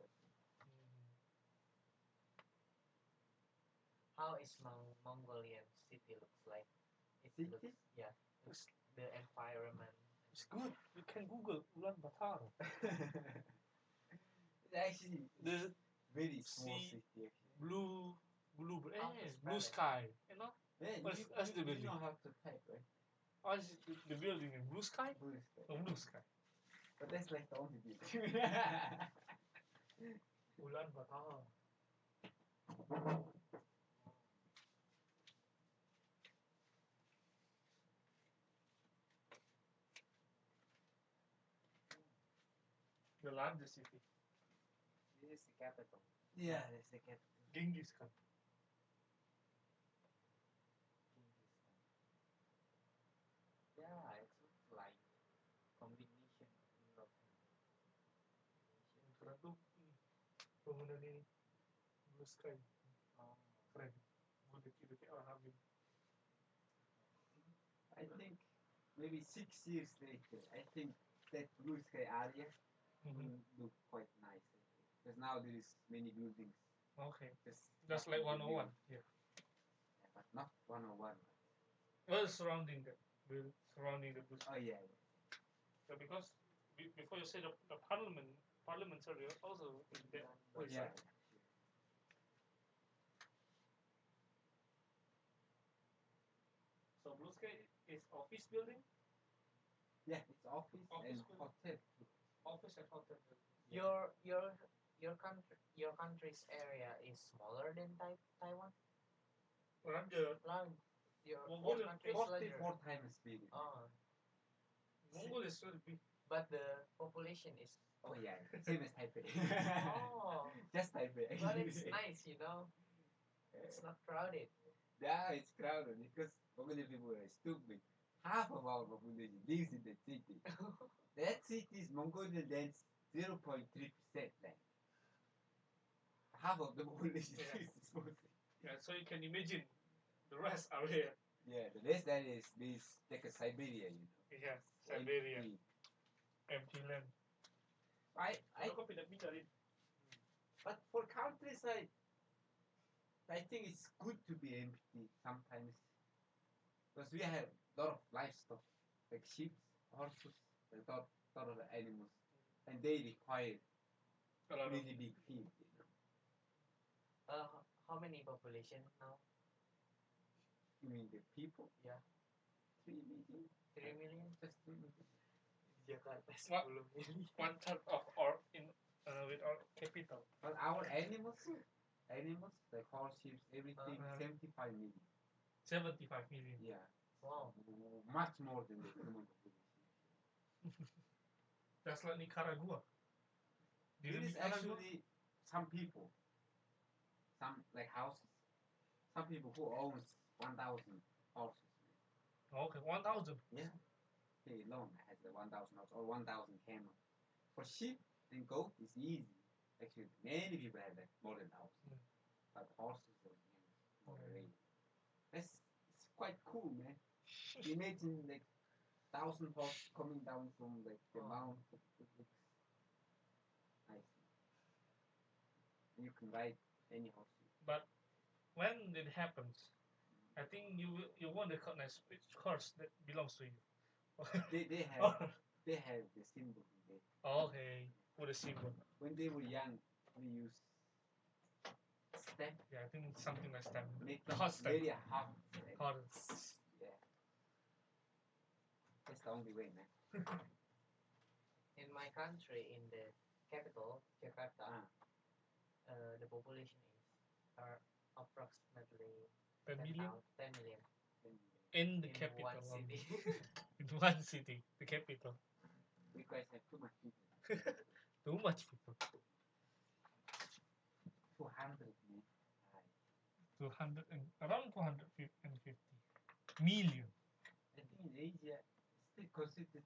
How is Mongolian city looks like? It City? looks, yeah, looks the environment. It's good. You can Google Ulaanbaatar. It's actually The very small sea- city actually. blue How to spell blue it? sky. You know? Yeah, What's the you building? know how to type, right? What is the building in blue sky? Blue sky. Oh, blue sky. But that's like the only building. Ulaanbaatar. The largest city. This is the capital. Yeah, that's the capital. Genghis Khan. Yeah, it looks like combination of Europe and Asia. Sekarang tuh bangunan ini blue sky. Oh. Keren. Mau dikit-dikit orang ambil. I think maybe 6 years later, I think that blue sky area will look quite nice. Because now there is many buildings. Okay. Just Like nothing to 101. build. Yeah. Yeah, but not 101. Well, surrounding the blue Oh sky. yeah. So because before you say the parliament area also in that place. Yeah. Right? So blue sky is office building, Yeah, it's office Office and building. hotel too. office and hotel building. Your country's area is smaller than Taiwan. Larger. Large. Your Mongolia- country is larger. 44 times bigger. Oh, Mongolia is really big. but the population is. Oh yeah, same as Taipei. Oh, Just Taipei. but it's nice, you know. It's not crowded. Yeah, it's crowded because Mongolian people are stupid. Half of our population lives in the city. That city is Mongolian land's 0.3% land. Half of the population Yeah. lives in small city. Yeah, so you can imagine the rest are here. Yeah, the rest that is like a Siberia, you know. Yeah, Siberia, Empty. empty land. I Kau pindah rin. but for countryside, I think it's good to be empty sometimes. Because we have a lot of livestock, like sheep, horses, a lot of animals. And they require A lot of really big field, you know. How many population now? You mean the people? Yeah. 3 million? 3 million. Just 3 million. Jakarta What? 10 million. 1/3 of our with our capital. But our animals like horse, sheep, everything, Uh-huh. 75 million. 75 million. Yeah. Wow. Much more than the human population. That's like Nicaragua. There is actually some people, some like houses, some people who owns 1,000 horses. Okay, 1,000. Yeah. He alone has the 1,000 horses or 1,000 camels. For sheep and goat, it's easy. Actually, many people have like more than 1,000. But horses and camels, more rare. It's quite cool, man. Imagine like 1,000 horses coming down from like the mountain. Nice. You can ride any horse. But when it happens, I think you won't recognize which horse that belongs to you. They have the symbol. Okay, with a symbol. When they were young, we used stamp. Yeah, I think it's something like that. Make The hot stamp. very hot. Hot. Yeah. That's the only way, man. In my country, in the capital, Jakarta, the population are approximately 10 million 10 million. in the in capital. one only. city. In one city, the capital. You guys have too much people. Too much people. 200 man. 200 and around 250 million. I think in Asia, it's still considered.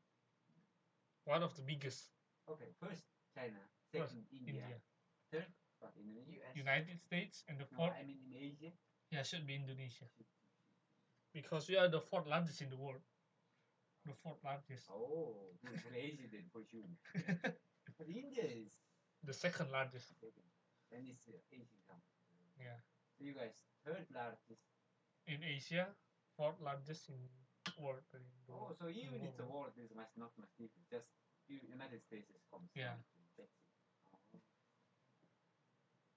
One of the biggest. Okay, first China, First, second India, India. third what, Indonesia. US. United States, and the No, fourth, I mean in Asia. yeah, should be Indonesia. Because we are the fourth largest in the world. The fourth largest. Oh, for Asia then for sure. But India is The second largest. second. Then it's Asian country. Yeah. So you guys third largest. In Asia, fourth largest in world. Oh, so even it's a war, there's not much difference. Just United States is comes. Yeah. That's it.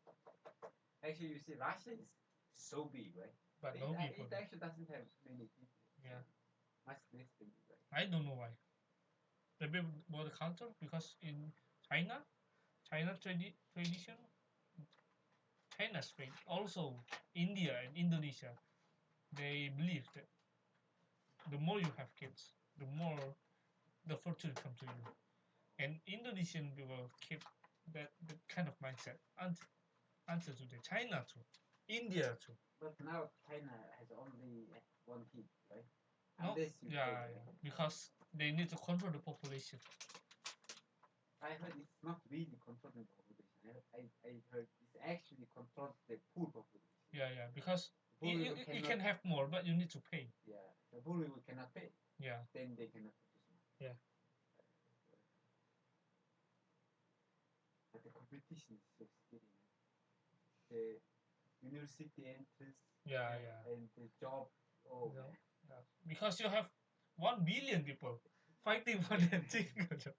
Oh. Actually, you see, Russia is so big, right? But no people. It actually doesn't have many people. Yeah. Much less than you guys. I don't know why. Maybe about the culture, because in China tradition, China's faith, also India and Indonesia, they believe that the more you have kids, the more the fortune come to you. And Indonesian people keep that kind of mindset until today. China too, India too. But now China has only one kid, right? No, Unless you yeah, pay, right? because they need to control the population. I heard it's not really controlling the population. I heard it's actually controls the poor population. Yeah, because The poor you people you cannot, can have more, but you need to pay. yeah, the poor people cannot pay. Yeah, Then they cannot produce more. Yeah. But the competition is so scary. The university entrance yeah. and the job. Oh Yeah. man. Yeah. Because you have 1 billion people fighting for that single job.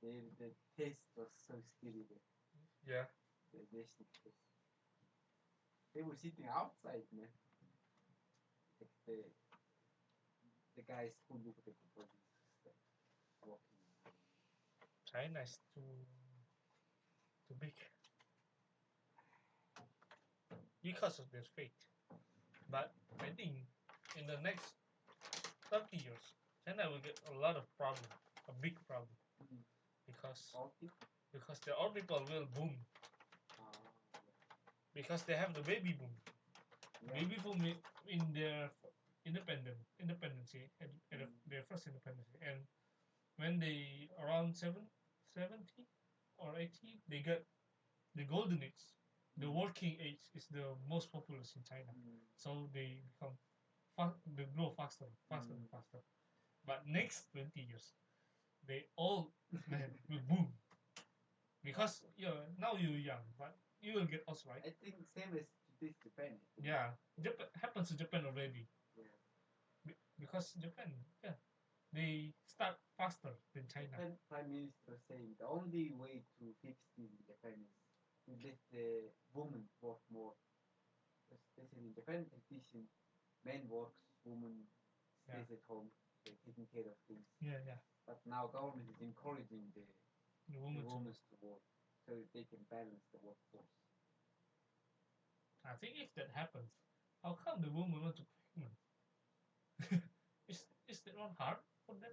The test was so scary. Yeah. The national test. They were sitting outside, man. Like the guys who looked at the bodies, just like walking around. China is too big because of their fate. But I think in the next 30 years, China will get a lot of problem, a big problem, Mhm. because All people. the old people will boom because they have the baby boom. Yeah. Baby boom in their independency at their first independency, and when they around 70 or 80, they get the golden age. The working age is the most populous in China, so they become they grow faster and faster. But next 20 years, they all man will boom because now you're young, but you will get us right. I think same as this Japan. Yeah, Japan happens to Japan already. Yeah. Because Japan, they start faster than China. Japan Prime Minister saying the only way to fix this in Japan is to let the women work more. Because they said in Japan, tradition, men works, woman stays at home, taking care of things. Yeah. But now government is encouraging the women women to work so that they can balance the workforce. I think if that happens, how come the woman want to pregnant? is that not hard for them?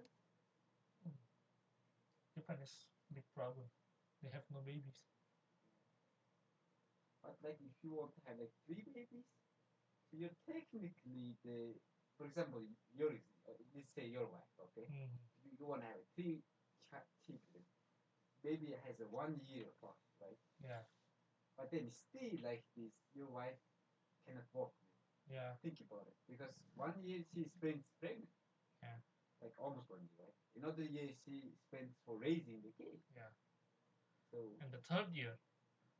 Japan is big problem. They have no babies. But like if you want to have like 3 babies, so you're technically for example, let's say your wife, okay? You want to have 3 children. Baby has a 1 year apart, right? Yeah. But then still like this, your wife cannot work. Yeah. Think about it, because 1 year she spends pregnant. Yeah. Like almost 1 year, right? Another year she spends for raising the kid. Yeah. So. And the third year,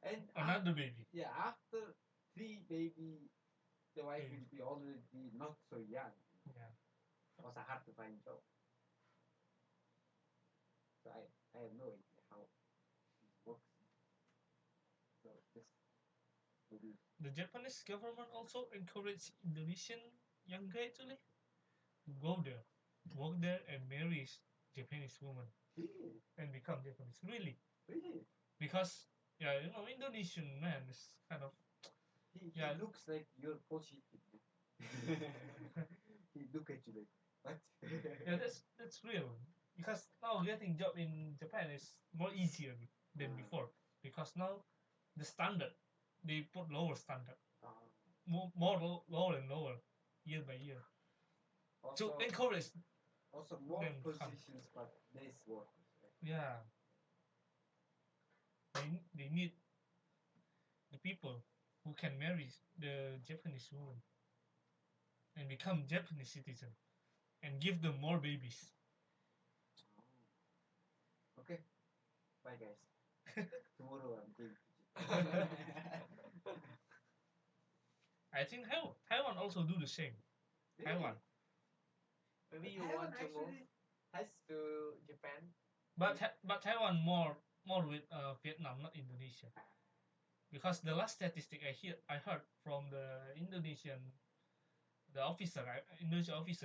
and another baby. Yeah, after 3 baby, the wife will be already not so young. Yeah. It was hard to find job. So I have no idea how it works. So just maybe. The Japanese government also encourage Indonesian young guy actually to go there, work there, and marry Japanese woman. Really? And become Japanese. Really? Really? Because Indonesian man is kind of. He looks like you're positive. He look at you like what? Yeah, that's real. Because now getting job in Japan is more easier than before. Because now the standard, they put lower standard, more lower and lower, year by year. Also, to encourage. Also more positions, but less workers. Right? Yeah. They need the people who can marry the Japanese woman and become Japanese citizen and give them more babies. Okay. Bye guys. Tomorrow I'm going to Japan. I think Taiwan also do the same. Really? Taiwan. Maybe you want to move to Japan. But Taiwan more with Vietnam, not Indonesia. Because the last statistic I heard from the Indonesian officer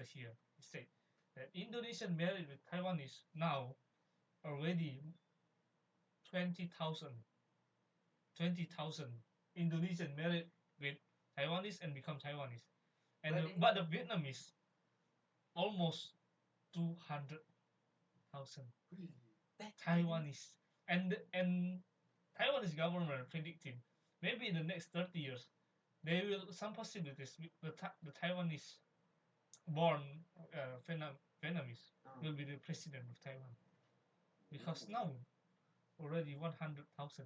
here, he said that Indonesian married with Taiwanese now already 20,000 Indonesian married with Taiwanese and become Taiwanese, and but the Vietnamese almost 200,000 Taiwanese, and Taiwanese government predicting maybe in the next 30 years some possibilities the Taiwanese born Vietnamese, Oh. will be the president of Taiwan. Because Ooh. now already 100,000,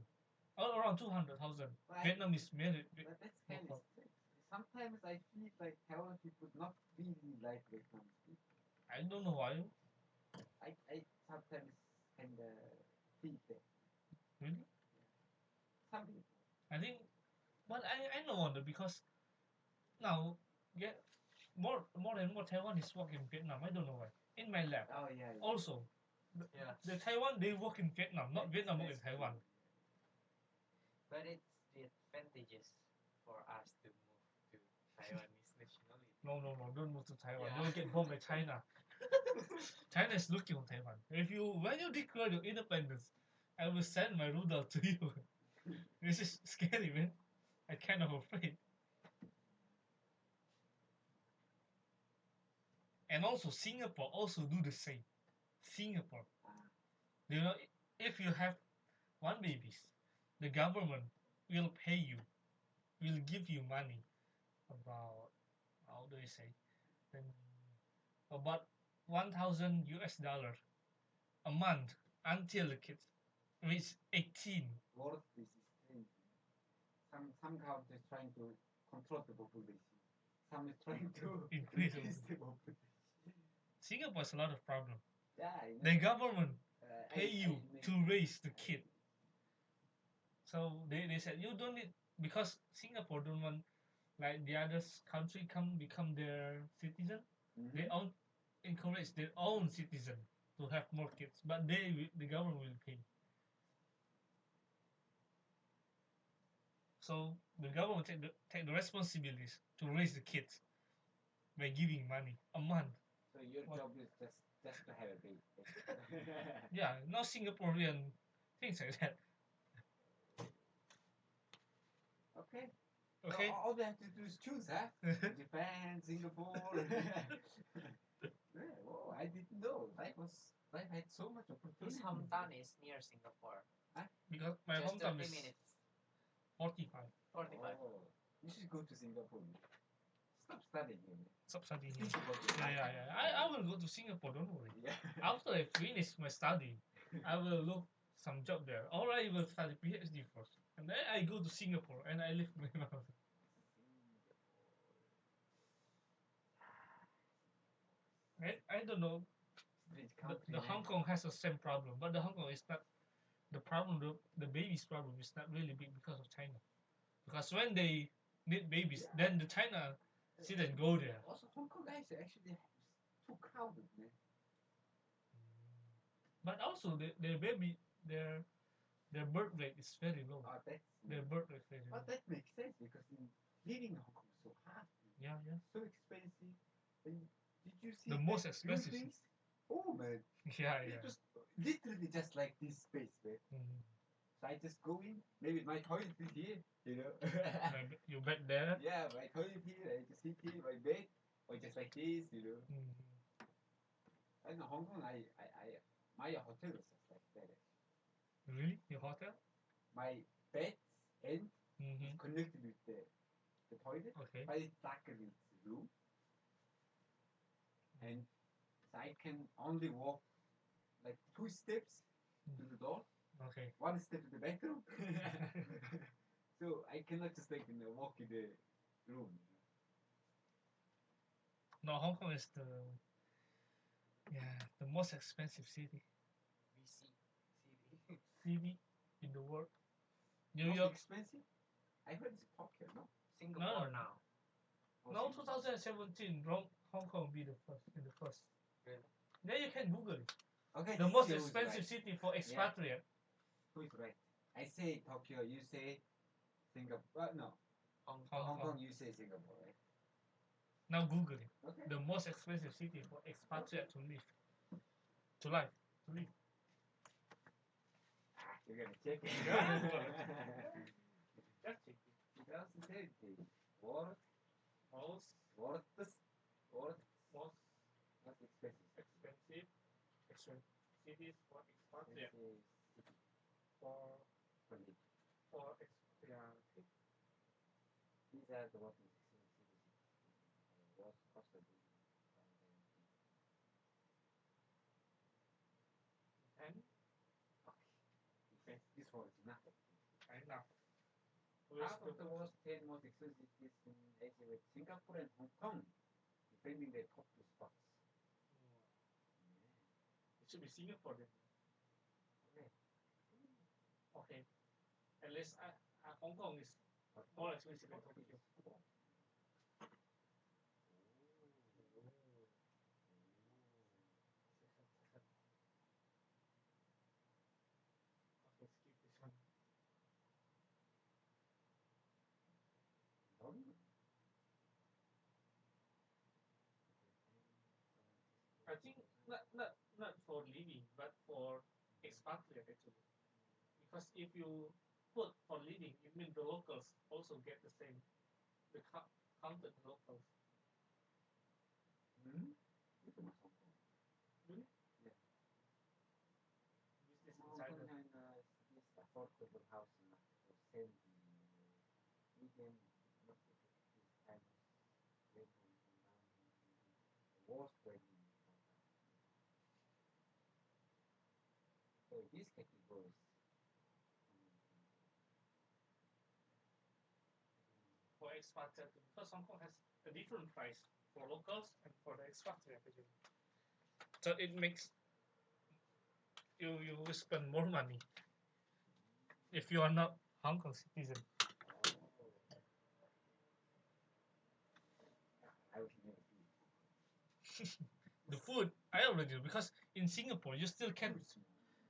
around 200,000 Right. Vietnamese married. But that's kind local. of strange. Sometimes I feel like Taiwan people not really like Vietnamese people. I don't know why. I sometimes kind of feel that. Really? Some people. I think, but I no wonder because now get more and more Taiwanese work in Vietnam. I don't know why. In my lab, Oh yeah. also, Yeah. the Taiwan they work in Vietnam, not Vietnam work in That's Taiwan. true. But it's the advantages for us to move to Taiwanese nationality. No, don't move to Taiwan. Yeah. You'll get bombed by China. China is looking on Taiwan. When you declare your independence, I will send my Rudolph to you. This is scary, man. I kind of afraid. And also Singapore also do the same. Singapore, you know, if you have one babies, the government will pay you, will give you money, about, how do you say, then about 1,000 US dollar a month until the kids reach 18. World this is strange. Some countries trying to control the population. Some is trying to Increase the population. Singapore has a lot of problem. Yeah, I know. The government I- pay I you mean- to raise the kid. So they said you don't need, because Singapore don't want like the other country come become their citizen. Mhm. They own encourage their own citizen to have more kids, but the government will pay. So the government take the responsibilities to raise the kids by giving money a month. So your What? job is just to have a baby. Yeah, no Singaporean things like that. Okay. Okay. So all we have to do is choose, huh? Japan, Singapore. Yeah, whoa, I didn't know. Life had so much opportunity. His hometown is near Singapore. Because my Just hometown 30 is minutes. 45. 45. Oh, you should go to Singapore. Man. Stop studying here, man. Stop studying here. Think about your life. Yeah. I will go to Singapore, don't worry. Yeah. After I finish my study, I will look some job there. Or I will study PhD first. And then I go to Singapore and I live my life. I don't know. Strange country, The man. Hong Kong has the same problem, but the Hong Kong is not the problem. The babies problem is not really big because of China. Because when they need babies, Yeah. then the China didn't go there. Also, Hong Kong guys are actually too crowded, man. But also their birth rate is very low. Oh, that's. Their birth rate is very low. But that makes sense because living in Hong Kong is so hard. Man. Yeah. So expensive. And did you see The most that expensive. buildings? Oh man, Yeah. it was literally just like this space, man. Mhm. So I just go in. Maybe my toilet is here, you know. You bet there. Yeah, my toilet here. I just sit here, my bed, or just like this, you know. Mhm. And in Hong Kong, my hotel was just like that. Actually. Really? Your hotel? My bed end is Mm-hmm. connected with the toilet, Okay. but it's darker in its room, and so I can only walk like 2 steps to the door, Okay. 1 step to the bathroom. So I cannot just like walk in the room. No, Hong Kong is the most expensive city BC in the world. New Most York. expensive? I heard it's Tokyo, no? Singapore No. now. Or No, Singapore? 2017, Hong Kong will be the first. Really? Yeah, you can Google it. Okay, The this most shows expensive right. city for expatriate. Who is right? I say Tokyo, you say Singapore. No, Hong Hong Hong Kong. Kong, you say Singapore, right? Now Google it. Okay. The most expensive city for expatriate to live. To live. You're gonna check it. Yeah. Just check it. 2017. World Most most expensive. expensive cities for expatriate. Expensive For city. expatriate. These are the what is expensive cities. What cost of living. 4 is nothing. Enough. Out of the world's 10 most expensive cities in Asia, with Singapore and Hong Kong defending their top 2 spots. It should be Singapore then. Okay. Okay. At least Hong Kong is more expensive than Tokyo. Okay, skip this one. I think not for living, but for expatriate actually. Because if you put for living, it means the locals also get the same. The counted locals. Itu Mas Hong Kong. Really? Yeah. Business Hong Kong insider. has this affordable housing market for 70 medium, not this kind of level the worst way in Hong Kong. So these categories. For expatriate, because Hong Kong has a different price for locals and for the expatriate actually. So it makes you will spend more money if you are not Hong Kong citizen. I would never do it. The food I already do because in Singapore you still can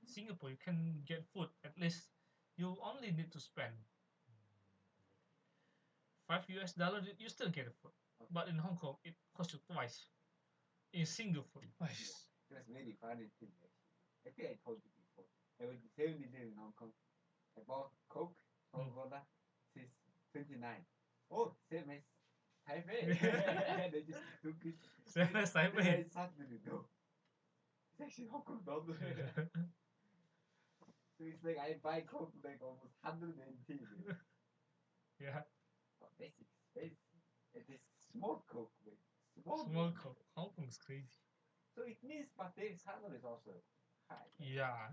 Singapore you can get food at least you only need to spend $5 you still get the food. But in Hong Kong it costs you twice. In Singapore twice. It was very funny thing actually. I think I told you before. I went to 7-Eleven in Hong Kong. I bought Coke, Coca-Cola, says 29. Oh, same as Taipei. They just took it. Same as Then I Taipei. suddenly know. It's actually Hong Kong dollar. So it's like I buy Coke like almost 180. Yeah. Oh, that's expensive. It is small Coke, like Small Coke. Hong Kong is crazy. So it means, but their salary is also high. Yeah.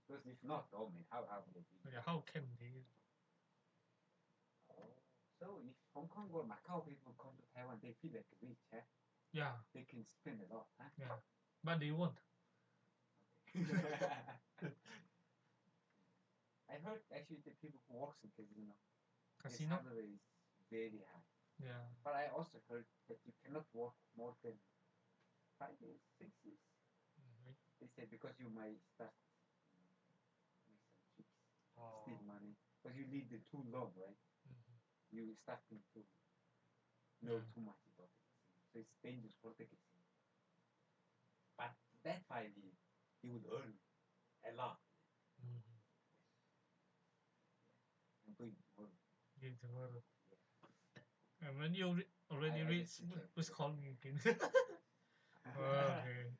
Because if not, oh man, how would they be? Yeah. How can they? Oh, so if Hong Kong or Macau people come to Taiwan, they feel like rich, huh? Yeah. They can spend a lot, huh? Yeah. But they won't. I heard actually the people who works in casino, Casino. their salary is very high. Yeah. But I also heard that you cannot work more than 5 years, 6 years. They said because you might start make some tricks, steal money, because you leave it too long, right? You starting to know too much about the casino, so it's dangerous for the casino. But that 5 years, he would earn a lot. I'm going tomorrow. Going tomorrow. Yeah. And when you already I reach, just checked. please call me again. Okay.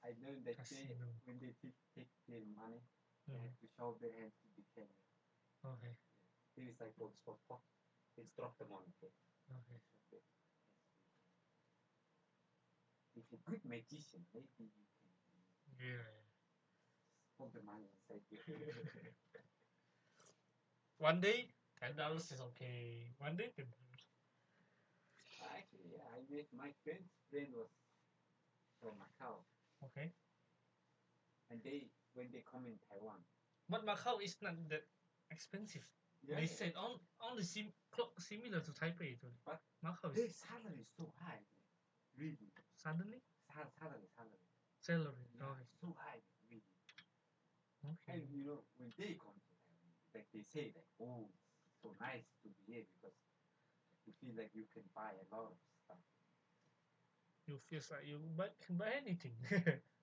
I know that Casino. when they take their money, they have to show their hands to the camera. Okay. Here is like gold spot pot. Let's drop the money. Okay. Okay. If you're a good magician, maybe you can Yeah. hold the money inside your One day, $10 is okay. One day, $10. Actually, yeah, I met my friend's friend was from Macau, Okay. and when they come in Taiwan. But Macau is not that expensive. Yeah, They said only similar to Taipei. But Macau their is salary is so high, really. suddenly Salary. salary. Yeah, Okay. it's so high, really. Okay. And you know, when they come to Taiwan, like they say, like, oh, it's so nice to be here because you feel like you can buy a lot of stuff. You feel like you can buy anything.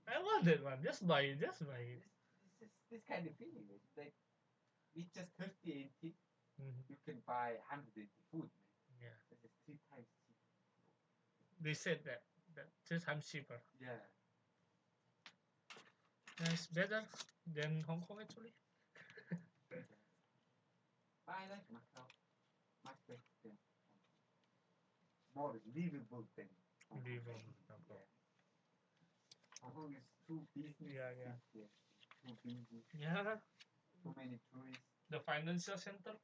I want that one. Just buy it. Just buy it. This kind of feeling. It's like with just 30 NT, Mm-hmm. you can buy 180 food, man. Yeah. That is 3 times cheaper. They said that 3 times cheaper. Yeah. It's better than Hong Kong actually. I like Macau. Much better than Hong Kong. More livable than Hong Kong. Livable. Yeah. Hong Kong is too busy. Yeah, yeah. Too busy. Yeah, Too many tourists. the financial center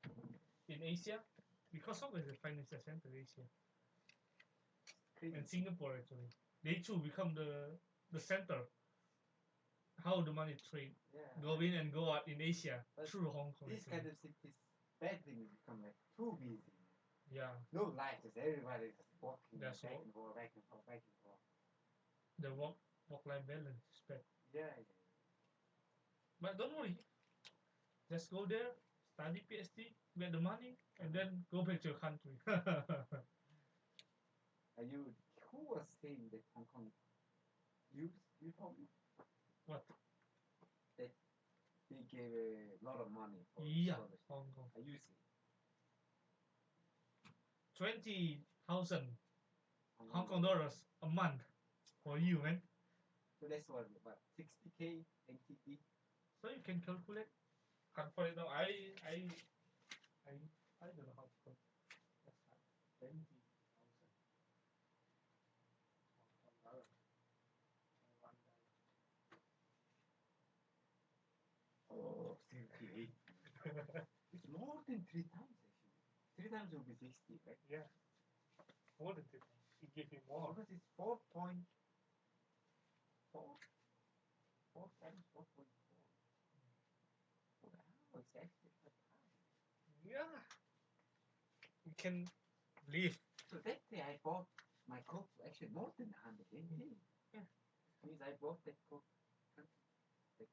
in Asia, because of the financial center in Asia Crazy. and Singapore actually, they too become the center. How the money trade Yeah. go in and go out in Asia But through Hong Kong. These actually. kind of cities, bad things become like too busy. Yeah, No life, just everybody just walking That's back all. and forth, back and forth, back and forth. the work-life balance is bad. Yeah. But don't worry, just go there, study PhD, get the money, and then go back to your country. Are you? Who was saying that Hong Kong? You told me What? that they gave a lot of money for Yeah, scholarship. Hong Kong. Are you saying 20,000 Hong Kong dollars a month for you, man. So that's what 60K NTD. So you can calculate. Can't find it now. I don't know how to calculate. That's hard. 20,000 Hong Kong dollars for one guy. Oh, 78. It's more than 3 times actually. 3 times will be 60, right? Yeah, more than 3 times. He gave you more. Because it's 4.4. 4 times 4.4. Wow, it's actually quite high. Yeah, you can live. So that day I bought my coat for actually more than 100 NT. Yeah. Means I bought that coat like 10.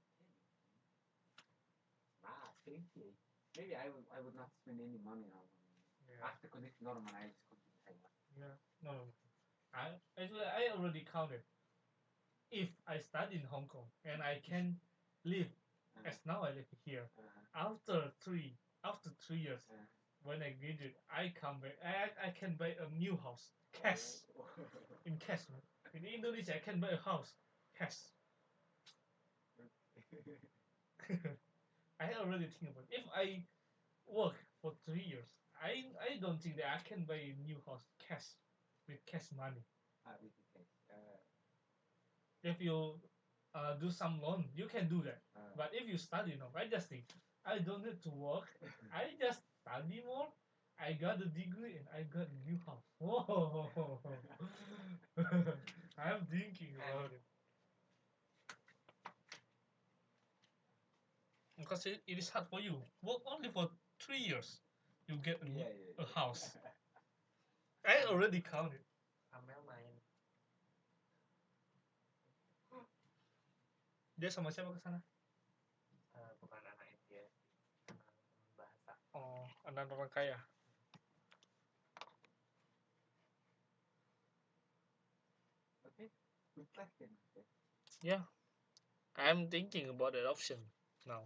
Wow, 28. Maybe I would not spend any money now. Yeah. After connecting Norman, I just go to Taiwan. Yeah. No. I already counted. If I study in Hong Kong and I can live as now I live here, after 3 years, when I graduate, I come back. I can buy a new house, cash, in cash. Man. In Indonesia, I can buy a house, cash. I already think about it. If I work for 3 years, I don't think that I can buy a new house cash with cash money. With the cash. If you do some loan, you can do that. But if you study now, I just think I don't need to work. I just study more. I got a degree and I got a new house. Whoa! I'm thinking about it because it is hard for you. Work only for 3 years, you get a house. I already counted. Amel main Dia sama siapa ke sana? bukan anak dia, anak bahasa. Oh, anak orang kaya. Okay, good luck then. Yeah, I'm thinking about that option now.